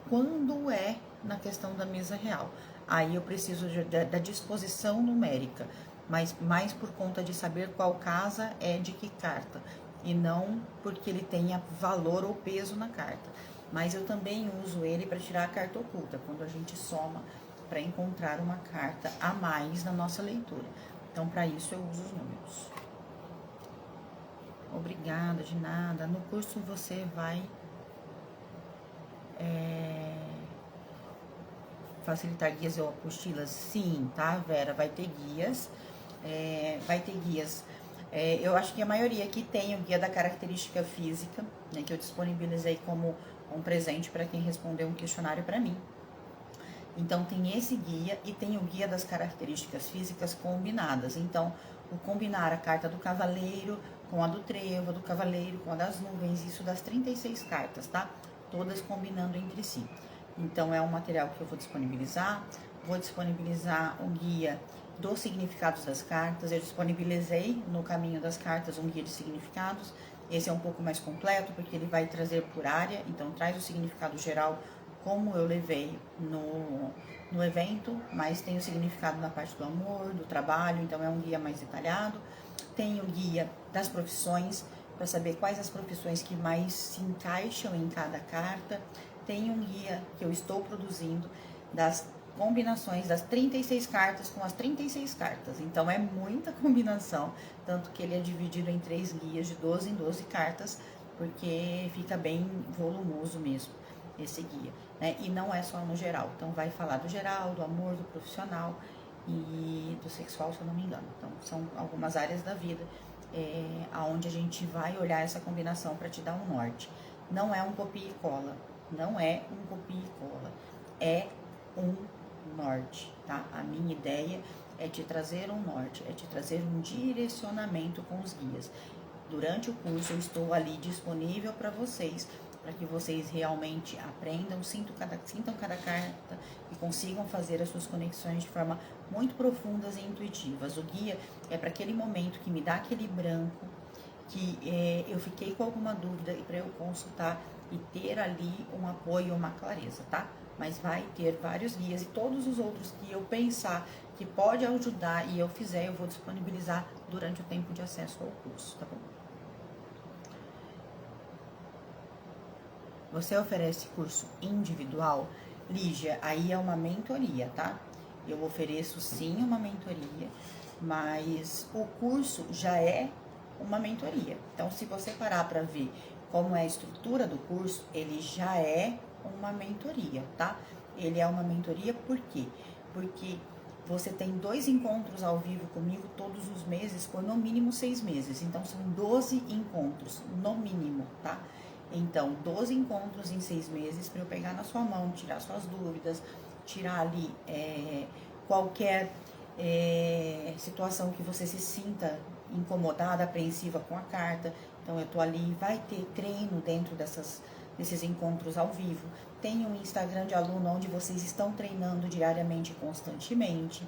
quando é na questão da mesa real. Aí eu preciso da disposição numérica, mas mais por conta de saber qual casa é de que carta, e não porque ele tenha valor ou peso na carta. Mas eu também uso ele para tirar a carta oculta, quando a gente soma para encontrar uma carta a mais na nossa leitura. Então, para isso, eu uso os números. Obrigada, de nada. No curso você vai facilitar guias ou apostilas? Sim, tá, Vera? Vai ter guias. Vai ter guias. Eu acho que a maioria aqui tem o guia da característica física, né, que eu disponibilizei como um presente para quem respondeu um questionário para mim. Então, tem esse guia e tem o guia das características físicas combinadas. Então, o combinar a carta do cavaleiro com a do trevo, a do cavaleiro com a das nuvens, isso das 36 cartas, tá? Todas combinando entre si. Então, é um material que eu vou disponibilizar. Vou disponibilizar um guia dos significados das cartas. Eu disponibilizei no caminho das cartas um guia de significados. Esse é um pouco mais completo, porque ele vai trazer por área. Então, traz o significado geral, como eu levei no evento, mas tem o significado na parte do amor, do trabalho, então é um guia mais detalhado. Tem o guia das profissões, para saber quais as profissões que mais se encaixam em cada carta. Tem um guia que eu estou produzindo das combinações das 36 cartas com as 36 cartas. Então é muita combinação, tanto que ele é dividido em 3 guias de 12 em 12 cartas, porque fica bem volumoso mesmo esse guia, né? E não é só no geral, então vai falar do geral, do amor, do profissional e do sexual, se eu não me engano. Então são algumas áreas da vida aonde a gente vai olhar essa combinação para te dar um norte. Não é um copia e cola, não é um copia e cola, é um norte, tá? A minha ideia é te trazer um norte, é te trazer um direcionamento com os guias. Durante o curso eu estou ali disponível para vocês, para que vocês realmente aprendam, sintam cada carta e consigam fazer as suas conexões de forma muito profundas e intuitivas. O guia é para aquele momento que me dá aquele branco, que eu fiquei com alguma dúvida e para eu consultar e ter ali um apoio, uma clareza, tá? Mas vai ter vários guias e todos os outros que eu pensar que pode ajudar e eu fizer, eu vou disponibilizar durante o tempo de acesso ao curso, tá bom? Você oferece curso individual? Lígia, aí é uma mentoria, tá? Eu ofereço sim uma mentoria, mas o curso já é uma mentoria. Então, se você parar para ver como é a estrutura do curso, ele já é uma mentoria, tá? Ele é uma mentoria por quê? Porque você tem 2 encontros ao vivo comigo todos os meses por no mínimo 6 meses. Então, são 12 encontros, no mínimo, tá? Então, 12 encontros em 6 meses para eu pegar na sua mão, tirar suas dúvidas, tirar ali qualquer situação que você se sinta incomodada, apreensiva com a carta. Então, eu tô ali, vai ter treino dentro desses encontros ao vivo. Tem um Instagram de aluno onde vocês estão treinando diariamente e constantemente.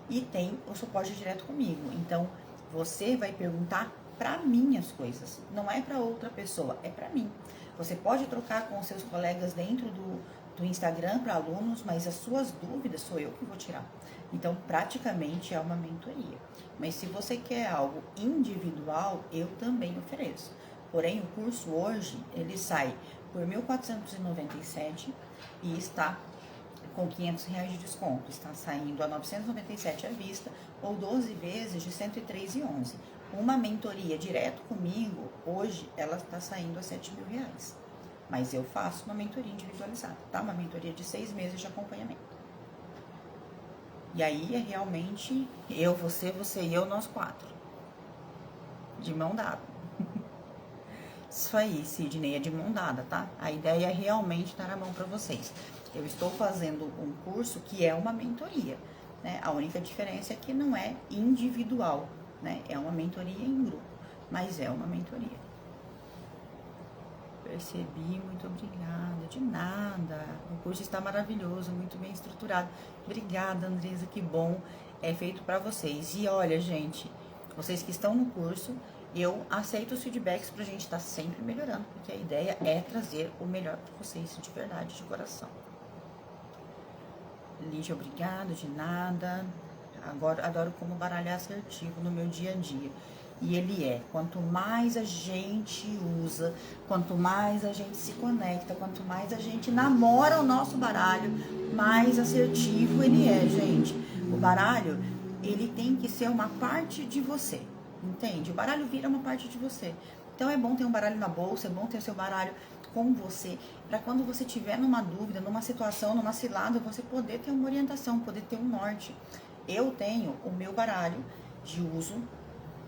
E tem o suporte direto comigo. Então, você vai perguntar para mim as coisas, não é para outra pessoa, é para mim. Você pode trocar com seus colegas dentro do Instagram para alunos, mas as suas dúvidas sou eu que vou tirar. Então, praticamente é uma mentoria. Mas se você quer algo individual, eu também ofereço. Porém, o curso hoje, ele sai por R$ 1.497 e está com R$500 de desconto. Está saindo a R$ 997 à vista ou 12 vezes de R$ 103,11. Uma mentoria direto comigo, hoje, ela está saindo a R$7.000. Mas eu faço uma mentoria individualizada, tá? Uma mentoria de 6 meses de acompanhamento. E aí é realmente eu, você e eu, nós 4. De mão dada. Isso aí, Sidney, é de mão dada, tá? A ideia é realmente dar a mão para vocês. Eu estou fazendo um curso que é uma mentoria, né? A única diferença é que não é individual, né? É uma mentoria em grupo, mas é uma mentoria. Percebi, muito obrigada. De nada. O curso está maravilhoso, muito bem estruturado. Obrigada, Andresa, que bom. É feito para vocês. E olha, gente, vocês que estão no curso, eu aceito os feedbacks pra gente estar sempre melhorando, porque a ideia é trazer o melhor para vocês, de verdade, de coração. Lígia, obrigada, de nada. Agora, adoro como baralho é assertivo no meu dia a dia. E ele é, quanto mais a gente usa, quanto mais a gente se conecta, quanto mais a gente namora o nosso baralho, mais assertivo ele é, gente. O baralho, ele tem que ser uma parte de você, entende? O baralho vira uma parte de você. Então é bom ter um baralho na bolsa, é bom ter o seu baralho com você, para quando você tiver numa dúvida, numa situação, numa cilada, você poder ter uma orientação, poder ter um norte. Eu tenho o meu baralho de uso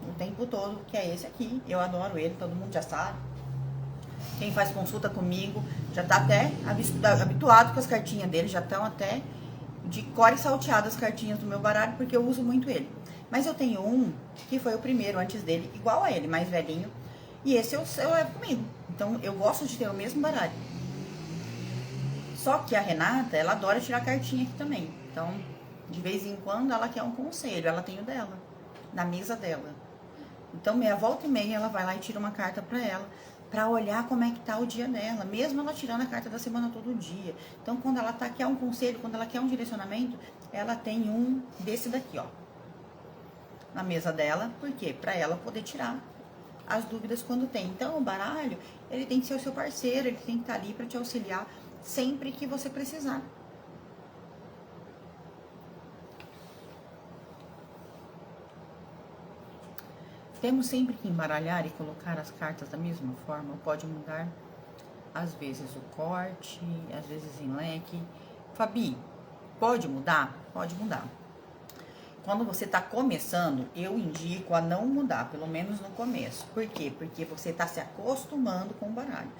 o tempo todo, que é esse aqui. Eu adoro ele, todo mundo já sabe. Quem faz consulta comigo já tá até habituado com as cartinhas dele, já estão até de cor e salteado as cartinhas do meu baralho, porque eu uso muito ele. Mas eu tenho um que foi o primeiro antes dele, igual a ele, mais velhinho, e esse eu levo comigo. Então eu gosto de ter o mesmo baralho. Só que a Renata, ela adora tirar cartinha aqui também. Então, de vez em quando, ela quer um conselho, ela tem o dela, na mesa dela. Então, meia volta e meia, ela vai lá e tira uma carta pra ela, pra olhar como é que tá o dia dela, mesmo ela tirando a carta da semana todo dia. Então, quando ela quer um conselho, quando ela quer um direcionamento, ela tem um desse daqui, ó, na mesa dela. Por quê? Pra ela poder tirar as dúvidas quando tem. Então, o baralho, ele tem que ser o seu parceiro, ele tem que estar ali pra te auxiliar sempre que você precisar. Temos sempre que embaralhar e colocar as cartas da mesma forma, pode mudar às vezes o corte, às vezes em leque. Fabi, pode mudar? Pode mudar. Quando você está começando, eu indico a não mudar, pelo menos no começo. Por quê? Porque você está se acostumando com o baralho.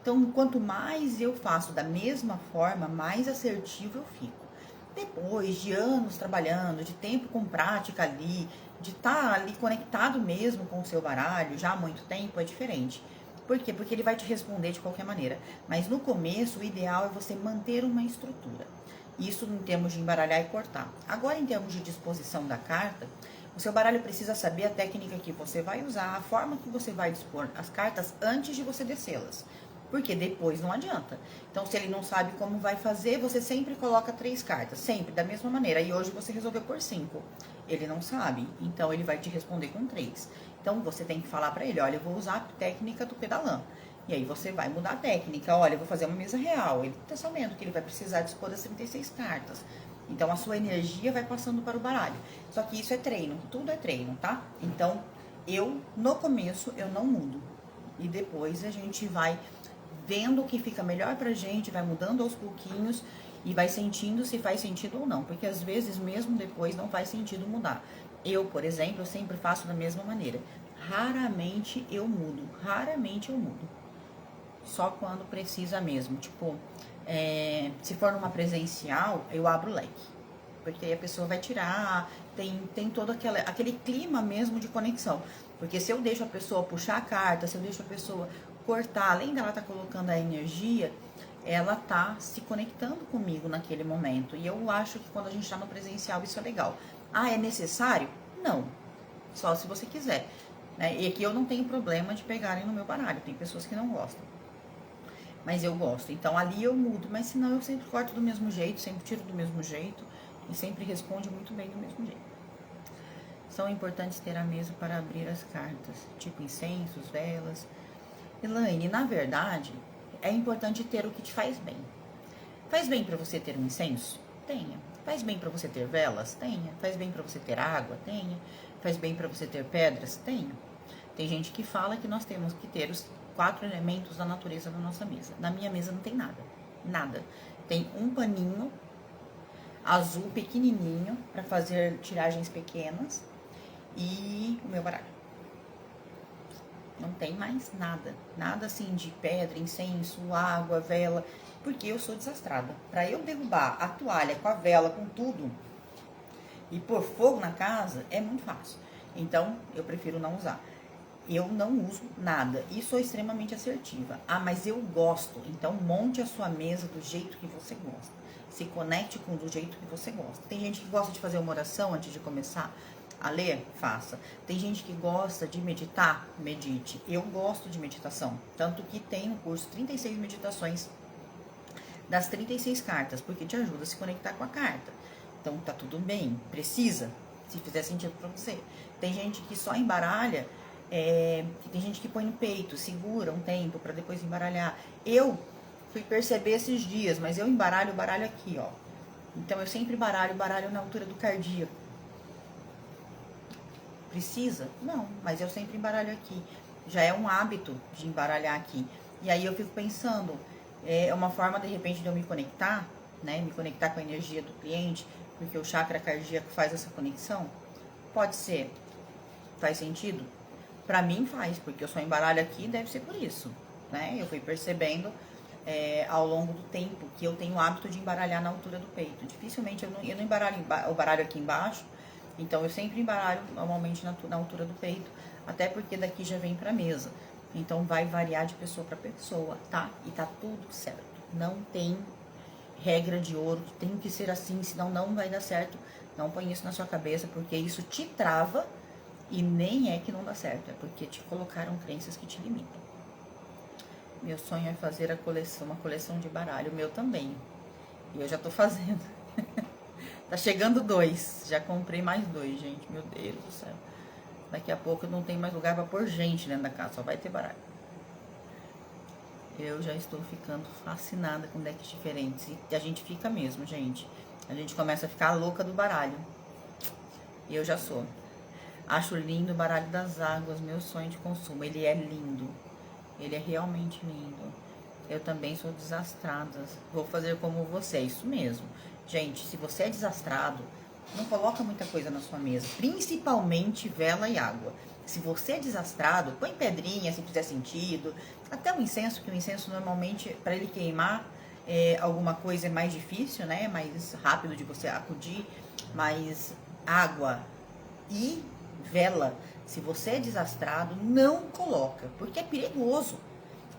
Então, quanto mais eu faço da mesma forma, mais assertivo eu fico. Depois de anos trabalhando, de tempo com prática ali, de estar ali conectado mesmo com o seu baralho, já há muito tempo, é diferente. Por quê? Porque ele vai te responder de qualquer maneira. Mas no começo, o ideal é você manter uma estrutura. Isso em termos de embaralhar e cortar. Agora, em termos de disposição da carta, o seu baralho precisa saber a técnica que você vai usar, a forma que você vai dispor as cartas antes de você descê-las. Porque depois não adianta. Então, se ele não sabe como vai fazer, você sempre coloca 3 cartas, sempre da mesma maneira. E hoje você resolveu por 5. Ele não sabe, então ele vai te responder com 3. Então, você tem que falar para ele, olha, eu vou usar a técnica do pedalã. E aí você vai mudar a técnica, olha, eu vou fazer uma mesa real. Ele tá sabendo que ele vai precisar dispor das 36 cartas. Então, a sua energia vai passando para o baralho. Só que isso é treino, tudo é treino, tá? Então, no começo, eu não mudo. E depois a gente vai vendo o que fica melhor pra gente, vai mudando aos pouquinhos e vai sentindo se faz sentido ou não. Porque às vezes, mesmo depois, não faz sentido mudar. Eu, por exemplo, eu sempre faço da mesma maneira. Raramente eu mudo, Só quando precisa mesmo. Tipo, se for numa presencial, eu abro o leque. Porque aí a pessoa vai tirar, tem todo aquele clima mesmo de conexão. Porque se eu deixo a pessoa puxar a carta, se eu deixo a pessoa cortar, além dela estar colocando a energia, ela tá se conectando comigo naquele momento. E eu acho que quando a gente está no presencial, isso é legal. Ah, é necessário? Não. Só se você quiser. Né? E aqui eu não tenho problema de pegarem no meu baralho. Tem pessoas que não gostam. Mas eu gosto. Então ali eu mudo. Mas senão eu sempre corto do mesmo jeito, sempre tiro do mesmo jeito. E sempre responde muito bem do mesmo jeito. São importantes ter a mesa para abrir as cartas. Tipo incensos, velas. Elaine, na verdade, é importante ter o que te faz bem. Faz bem para você ter um incenso? Tenha. Faz bem para você ter velas? Tenha. Faz bem para você ter água? Tenha. Faz bem para você ter pedras? Tenha. Tem gente que fala que nós temos que ter os 4 elementos da natureza na nossa mesa. Na minha mesa não tem nada. Nada. Tem um paninho azul pequenininho para fazer tiragens pequenas e o meu baralho. Não tem mais nada. Nada assim de pedra, incenso, água, vela. Porque eu sou desastrada. Para eu derrubar a toalha com a vela, com tudo, e pôr fogo na casa, é muito fácil. Então, eu prefiro não usar. Eu não uso nada. E sou extremamente assertiva. Ah, mas eu gosto. Então, monte a sua mesa do jeito que você gosta. Se conecte com do jeito que você gosta. Tem gente que gosta de fazer uma oração antes de começar a ler, faça. Tem gente que gosta de meditar, medite. Eu gosto de meditação, tanto que tem no curso 36 meditações das 36 cartas, porque te ajuda a se conectar com a carta. Então tá tudo bem, precisa, se fizer sentido pra você. Tem gente que só embaralha, tem gente que põe no peito, segura um tempo pra depois embaralhar. Eu fui perceber esses dias, mas eu embaralho o baralho aqui, ó. Então eu sempre baralho o baralho na altura do cardíaco. Precisa? Não, mas eu sempre embaralho aqui. Já é um hábito de embaralhar aqui. E aí eu fico pensando, é uma forma de repente de eu me conectar, né? Me conectar com a energia do cliente, porque o chakra cardíaco faz essa conexão. Pode ser. Faz sentido? Pra mim faz, porque eu só embaralho aqui, deve ser por isso, né? Eu fui percebendo ao longo do tempo que eu tenho o hábito de embaralhar na altura do peito. Dificilmente eu não embaralho o baralho aqui embaixo. Então, eu sempre embaralho normalmente na altura do peito, até porque daqui já vem pra mesa. Então, vai variar de pessoa para pessoa, tá? E tá tudo certo. Não tem regra de ouro, tem que ser assim, senão não vai dar certo. Não põe isso na sua cabeça, porque isso te trava e nem é que não dá certo, é porque te colocaram crenças que te limitam. Meu sonho é fazer uma coleção de baralho, o meu também. E eu já tô fazendo. Tá chegando 2. Já comprei mais 2, gente. Meu Deus do céu. Daqui a pouco não tem mais lugar pra pôr gente dentro da casa. Só vai ter baralho. Eu já estou ficando fascinada com decks diferentes. E a gente fica mesmo, gente. A gente começa a ficar louca do baralho. E eu já sou. Acho lindo o baralho das águas. Meu sonho de consumo. Ele é lindo. Ele é realmente lindo. Eu também sou desastrada. Vou fazer como você. Isso mesmo. Gente, se você é desastrado, não coloca muita coisa na sua mesa, principalmente vela e água. Se você é desastrado, põe pedrinha se fizer sentido, até o incenso, que o incenso normalmente, para ele queimar, alguma coisa é mais difícil, né? Mais rápido de você acudir, mas água e vela, se você é desastrado, não coloca, porque é perigoso.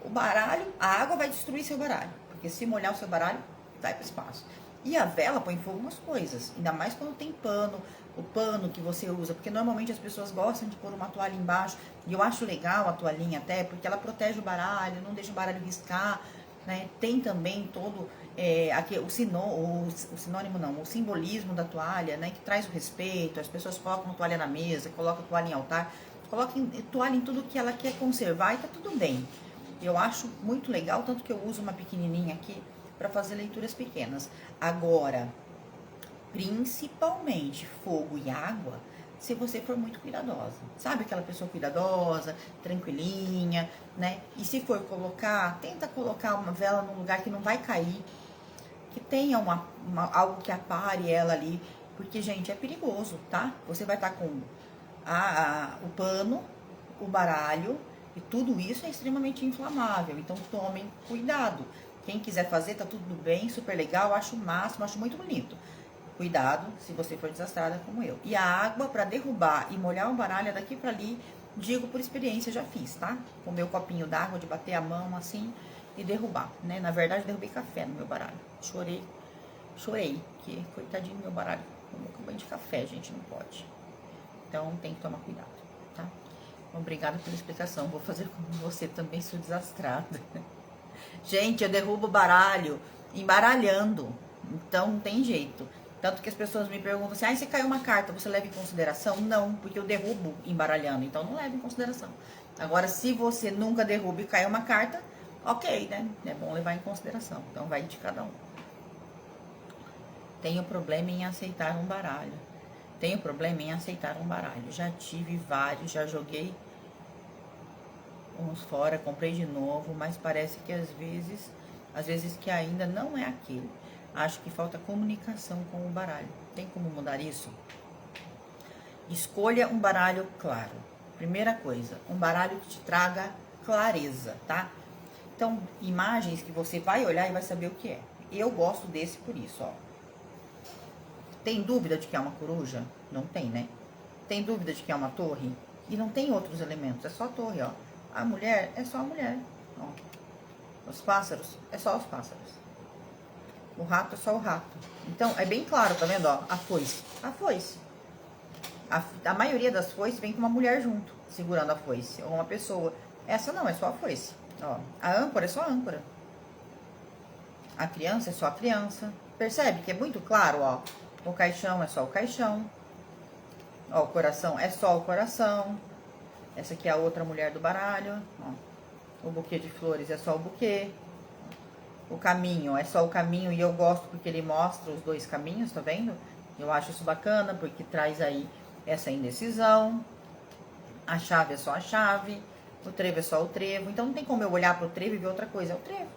O baralho, a água vai destruir seu baralho, porque se molhar o seu baralho, vai para o espaço. E a vela põe fogo nas coisas, ainda mais quando tem pano, o pano que você usa, porque normalmente as pessoas gostam de pôr uma toalha embaixo, e eu acho legal a toalhinha até, porque ela protege o baralho, não deixa o baralho riscar, né? Tem também todo aqui, o sinônimo não, o simbolismo da toalha, né? Que traz o respeito, as pessoas colocam toalha na mesa, colocam toalha em altar, colocam toalha em tudo que ela quer conservar e tá tudo bem. Eu acho muito legal, tanto que eu uso uma pequenininha aqui para fazer leituras pequenas. Agora, principalmente fogo e água, se você for muito cuidadosa. Sabe aquela pessoa cuidadosa, tranquilinha, né? E se for colocar, tenta colocar uma vela num lugar que não vai cair, que tenha algo que apare ela ali, porque, gente, é perigoso, tá? Você vai estar com o pano, o baralho, e tudo isso é extremamente inflamável, então tomem cuidado. Quem quiser fazer, tá tudo bem, super legal, acho o máximo, acho muito bonito. Cuidado se você for desastrada como eu. E a água para derrubar e molhar o baralho é daqui para ali, digo por experiência, já fiz, tá? Com o meu copinho d'água, de bater a mão assim e derrubar, né? Na verdade, derrubei café no meu baralho. Chorei, que coitadinho do meu baralho. Com banho de café, gente, não pode. Então tem que tomar cuidado, tá? Obrigada pela explicação. Vou fazer como você também, sou desastrada. Gente, eu derrubo o baralho embaralhando. Então não tem jeito. Tanto que as pessoas me perguntam assim, se caiu uma carta, você leva em consideração? Não, porque eu derrubo embaralhando, então não leva em consideração. Agora, se você nunca derruba e cai uma carta, ok, né? É bom levar em consideração. Então vai de cada um. Tenho problema em aceitar um baralho. Tenho problema em aceitar um baralho. Já tive vários, já joguei uns fora, comprei de novo, mas parece que às vezes que ainda não é aquele. Acho que falta comunicação com o baralho. Tem como mudar isso? Escolha um baralho claro. Primeira coisa, um baralho que te traga clareza, tá? Então, imagens que você vai olhar e vai saber o que é. Eu gosto desse por isso, ó. Tem dúvida de que é uma coruja? Não tem, né? Tem dúvida de que é uma torre? E não tem outros elementos, é só a torre, ó. A mulher é só a mulher, ó. Os pássaros é só os pássaros. O rato é só o rato. Então, é bem claro, tá vendo, ó? A foice. A foice. A maioria das foices vem com uma mulher junto, segurando a foice. Ou uma pessoa. Essa não, é só a foice. Ó, a âncora é só a âncora. A criança é só a criança. Percebe que é muito claro, ó. O caixão é só o caixão. Ó, o coração é só o coração. Essa aqui é a outra mulher do baralho. Ó. O buquê de flores é só o buquê. O caminho é só o caminho e eu gosto porque ele mostra os dois caminhos, tá vendo? Eu acho isso bacana porque traz aí essa indecisão. A chave é só a chave. O trevo é só o trevo. Então não tem como eu olhar pro trevo e ver outra coisa, é o trevo.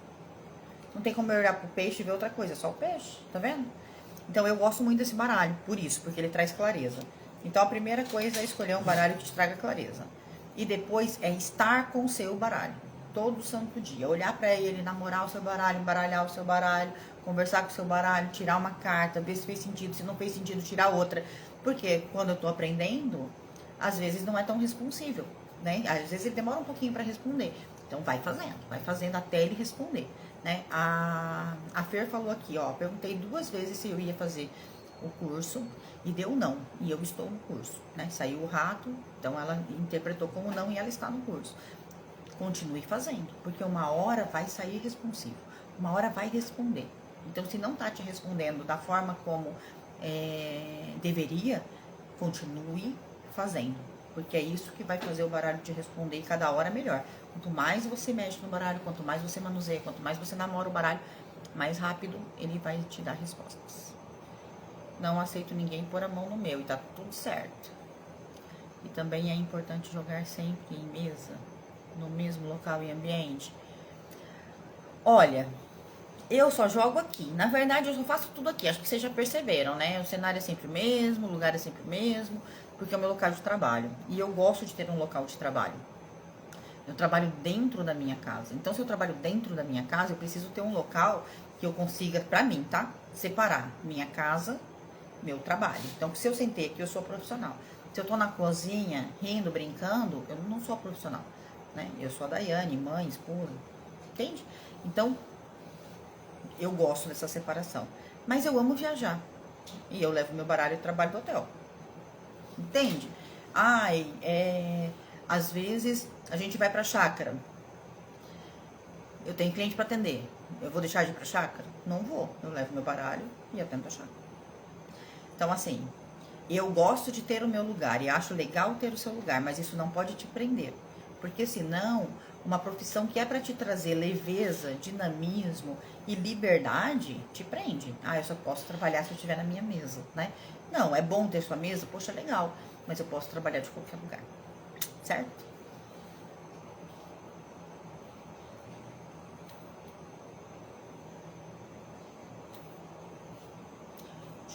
Não tem como eu olhar pro peixe e ver outra coisa, é só o peixe, tá vendo? Então eu gosto muito desse baralho, por isso, porque ele traz clareza. Então a primeira coisa é escolher um baralho que te traga clareza. E depois é estar com o seu baralho, todo santo dia. Olhar pra ele, namorar o seu baralho, embaralhar o seu baralho, conversar com o seu baralho, tirar uma carta, ver se fez sentido, se não fez sentido, tirar outra. Porque quando eu tô aprendendo, às vezes não é tão responsível, né? Às vezes ele demora um pouquinho pra responder. Então vai fazendo até ele responder, né? A Fer falou aqui, ó, perguntei 2 vezes se eu ia fazer o curso e deu não, e eu estou no curso, né? Saiu o rato, então ela interpretou como não e ela está no curso. Continue fazendo, porque uma hora vai sair responsivo, uma hora vai responder. Então, se não tá te respondendo da forma como deveria, continue fazendo, porque é isso que vai fazer o baralho te responder e cada hora melhor. Quanto mais você mexe no baralho, quanto mais você manuseia, quanto mais você namora o baralho, mais rápido ele vai te dar respostas. Não aceito ninguém pôr a mão no meu e tá tudo certo. E também é importante jogar sempre em mesa, no mesmo local e ambiente. Olha, eu só jogo aqui. Na verdade, eu só faço tudo aqui. Acho que vocês já perceberam, né? O cenário é sempre o mesmo, o lugar é sempre o mesmo, porque é o meu local de trabalho. E eu gosto de ter um local de trabalho. Eu trabalho dentro da minha casa. Então, se eu trabalho dentro da minha casa, eu preciso ter um local que eu consiga, pra mim, tá? Separar minha casa, meu trabalho. Então, se eu sentei aqui, eu sou profissional. Se eu tô na cozinha, rindo, brincando, eu não sou profissional, né? Eu sou a Daiane, mãe, esposa. entende? Então, eu gosto dessa separação. Mas eu amo viajar. E eu levo meu baralho e trabalho do hotel. Entende? Ai, às vezes a gente vai pra chácara. Eu tenho cliente para atender. Eu vou deixar de ir pra chácara? Não vou. Eu levo meu baralho e atendo a chácara. Então, assim, eu gosto de ter o meu lugar e acho legal ter o seu lugar, mas isso não pode te prender. Porque senão, uma profissão que é para te trazer leveza, dinamismo e liberdade, te prende. Ah, eu só posso trabalhar se eu estiver na minha mesa, né? Não, é bom ter sua mesa? Poxa, legal. Mas eu posso trabalhar de qualquer lugar. Certo?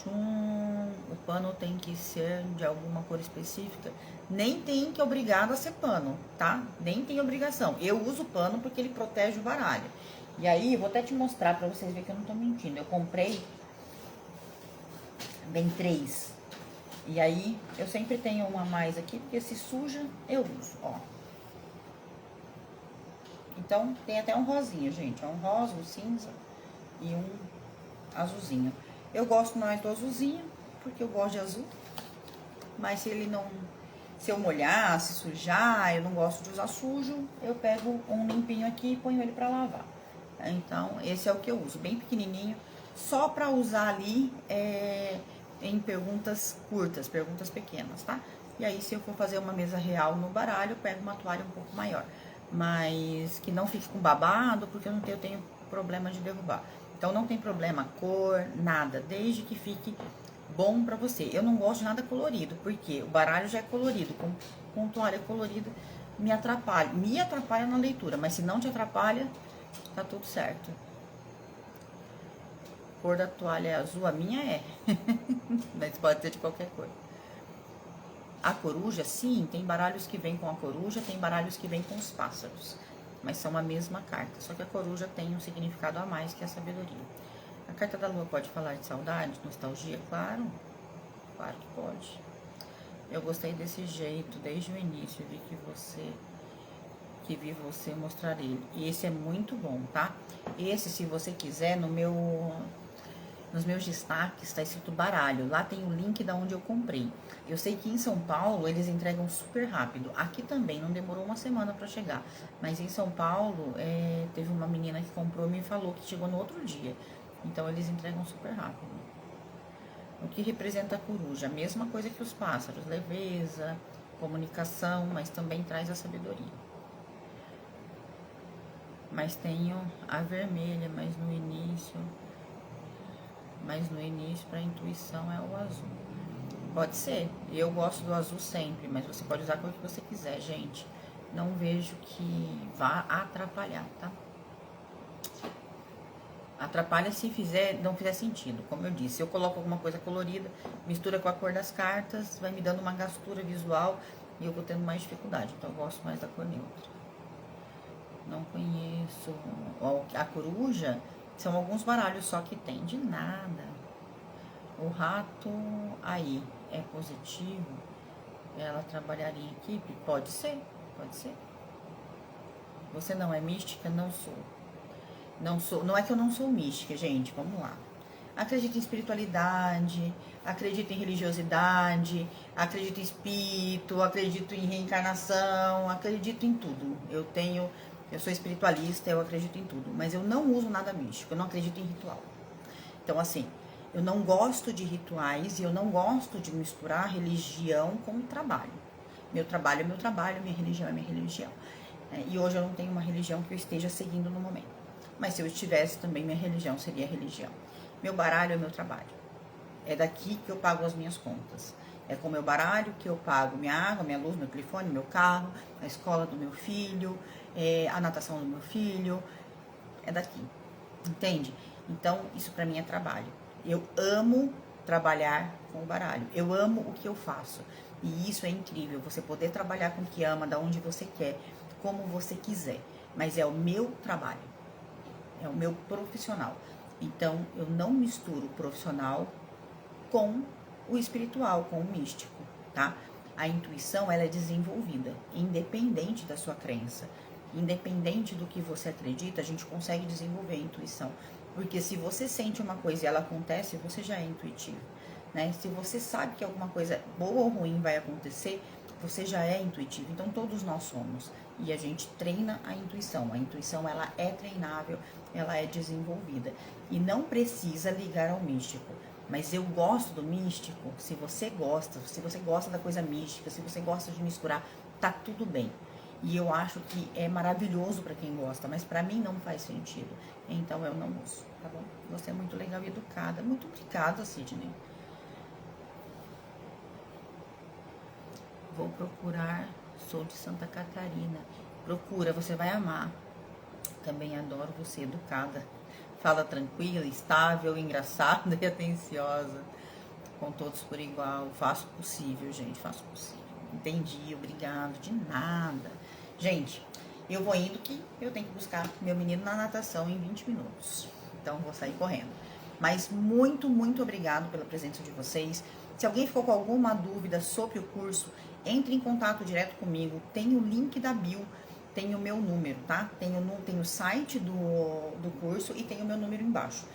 O pano tem que ser de alguma cor específica. Nem tem que obrigado a ser pano, tá? Nem tem obrigação. Eu uso pano porque ele protege o baralho. E aí, eu vou até te mostrar pra vocês verem que eu não tô mentindo. Eu comprei, bem 3. E aí, eu sempre tenho uma a mais aqui, porque se suja, eu uso, ó. Então, tem até um rosinha, gente. É um rosa, um cinza e um azulzinho. Eu gosto mais do azulzinho, porque eu gosto de azul. Mas se ele não... Se eu molhar, se sujar, eu não gosto de usar sujo, eu pego um limpinho aqui e ponho ele pra lavar. Então, esse é o que eu uso, bem pequenininho, só pra usar ali em perguntas curtas, perguntas pequenas, tá? E aí, se eu for fazer uma mesa real no baralho, eu pego uma toalha um pouco maior. Mas que não fique com babado, porque eu tenho problema de derrubar. Então, não tem problema, cor, nada, desde que fique bom pra você. Eu não gosto de nada colorido, porque o baralho já é colorido, com toalha colorida me atrapalha. Me atrapalha na leitura, mas se não te atrapalha, tá tudo certo. A cor da toalha é azul, a minha é. Mas pode ser de qualquer cor. A coruja, sim, tem baralhos que vêm com a coruja, tem baralhos que vêm com os pássaros. Mas são a mesma carta, só que a coruja tem um significado a mais, que é a sabedoria. A carta da lua pode falar de saudade, nostalgia? Claro, claro que pode. Eu gostei desse jeito desde o início, vi você mostrar ele. E esse é muito bom, tá? Esse, se você quiser, nos meus destaques tá escrito baralho. Lá tem o link da onde eu comprei. Eu sei que em São Paulo eles entregam super rápido. Aqui também, não demorou uma semana para chegar. Mas em São Paulo, teve uma menina que comprou e me falou que chegou no outro dia. Então eles entregam super rápido. O que representa a coruja? A mesma coisa que os pássaros. Leveza, comunicação, mas também traz a sabedoria. Mas tenho a vermelha, mas no início para intuição é o azul. Pode ser, eu gosto do azul sempre, mas você pode usar a cor que você quiser, gente. Não vejo que vá atrapalhar, tá? Atrapalha se não fizer sentido, como eu disse. Se eu coloco alguma coisa colorida, mistura com a cor das cartas, vai me dando uma gastura visual e eu vou tendo mais dificuldade. Então eu gosto mais da cor neutra. Não conheço. A coruja são alguns baralhos só que tem. De nada. O rato aí é positivo. Ela trabalharia em equipe? Pode ser, pode ser. Você não é mística? Não sou. Não é que eu não sou mística, gente. Vamos lá. Acredito em espiritualidade, acredito em religiosidade, acredito em espírito, acredito em reencarnação, acredito em tudo. Eu sou espiritualista, eu acredito em tudo, mas eu não uso nada místico, eu não acredito em ritual. Então, assim, eu não gosto de rituais e eu não gosto de misturar religião com trabalho. Meu trabalho é meu trabalho, minha religião é minha religião. E hoje eu não tenho uma religião que eu esteja seguindo no momento. Mas se eu estivesse também, minha religião seria religião. Meu baralho é meu trabalho. É daqui que eu pago as minhas contas. É com meu baralho que eu pago minha água, minha luz, meu telefone, meu carro, a escola do meu filho, a natação do meu filho. É daqui. Entende? Então, isso pra mim é trabalho. Eu amo trabalhar com o baralho. Eu amo o que eu faço. E isso é incrível. Você poder trabalhar com o que ama, da onde você quer, como você quiser. Mas é o meu trabalho. É o meu profissional. Então, eu não misturo o profissional com o espiritual, com o místico, tá? A intuição, ela é desenvolvida, independente da sua crença. Independente do que você acredita, a gente consegue desenvolver a intuição. Porque se você sente uma coisa e ela acontece, você já é intuitivo, né? Se você sabe que alguma coisa boa ou ruim vai acontecer, você já é intuitivo. Então todos nós somos. E a gente treina a intuição. A intuição, ela é treinável, ela é desenvolvida. E não precisa ligar ao místico. Mas eu gosto do místico. Se você gosta da coisa mística, se você gosta de misturar, tá tudo bem. E eu acho que é maravilhoso para quem gosta, mas para mim não faz sentido. Então eu não uso, tá bom? Você é muito legal e educada. Muito obrigada, Sidney. Vou procurar, sou de Santa Catarina. Procura, você vai amar. Também adoro você, educada. Fala tranquila, estável, engraçada e atenciosa. Com todos por igual. Faço o possível, gente, faço o possível. Entendi, obrigado, de nada. Gente, eu vou indo que eu tenho que buscar meu menino na natação em 20 minutos. Então, vou sair correndo. Mas muito, muito obrigado pela presença de vocês. Se alguém ficou com alguma dúvida sobre o curso, entre em contato direto comigo. Tem o link da bio, tem o meu número, tá? Tem o site do curso e tem o meu número embaixo.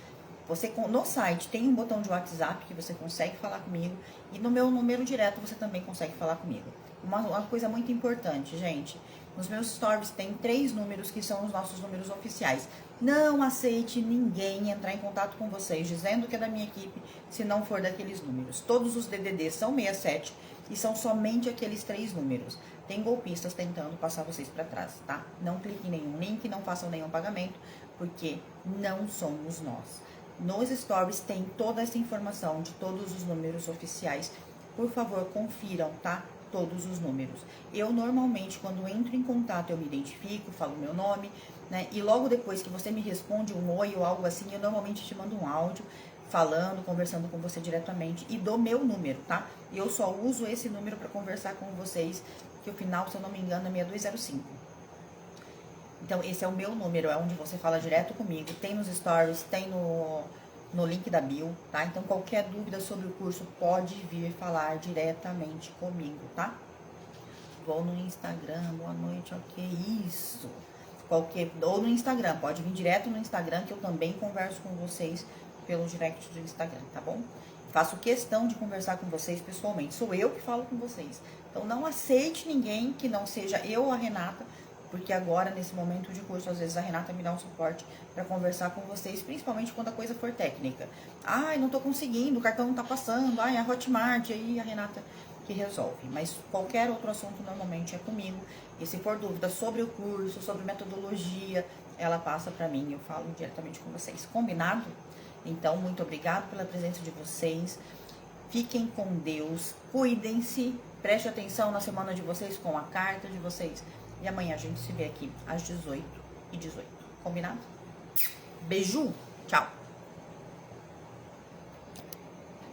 No site tem um botão de WhatsApp que você consegue falar comigo. E no meu número direto você também consegue falar comigo. Uma coisa muito importante, gente. Nos meus stories tem 3 números que são os nossos números oficiais. Não aceite ninguém entrar em contato com vocês dizendo que é da minha equipe se não for daqueles números. Todos os DDD são 67 e são somente aqueles 3 números. Tem golpistas tentando passar vocês para trás, tá? Não clique em nenhum link, não façam nenhum pagamento, porque não somos nós. Nos stories tem toda essa informação de todos os números oficiais. Por favor, confiram, tá? Todos os números. Eu normalmente, quando entro em contato, eu me identifico, falo meu nome, né? E logo depois que você me responde um oi ou algo assim, eu normalmente te mando um áudio falando, conversando com você diretamente e dou meu número, tá? E eu só uso esse número para conversar com vocês, que o final, se eu não me engano, é 6205. Então, esse é o meu número, é onde você fala direto comigo. Tem nos stories, tem no link da bio, tá? Então, qualquer dúvida sobre o curso, pode vir falar diretamente comigo, tá? Vou no Instagram, boa noite, ok, isso. Ou no Instagram, pode vir direto no Instagram, que eu também converso com vocês pelo direct do Instagram, tá bom? Faço questão de conversar com vocês pessoalmente, sou eu que falo com vocês. Então, não aceite ninguém que não seja eu ou a Renata, porque agora, nesse momento de curso, às vezes a Renata me dá um suporte para conversar com vocês, principalmente quando a coisa for técnica. Ai, não tô conseguindo, o cartão não tá passando, ai, a Hotmart, aí a Renata que resolve. Mas qualquer outro assunto normalmente é comigo. E se for dúvida sobre o curso, sobre metodologia, ela passa para mim, eu falo diretamente com vocês. Combinado? Então, muito obrigado pela presença de vocês. Fiquem com Deus, cuidem-se, preste atenção na semana de vocês com a carta de vocês. E amanhã a gente se vê aqui às 18h18. Combinado? Beijo, tchau!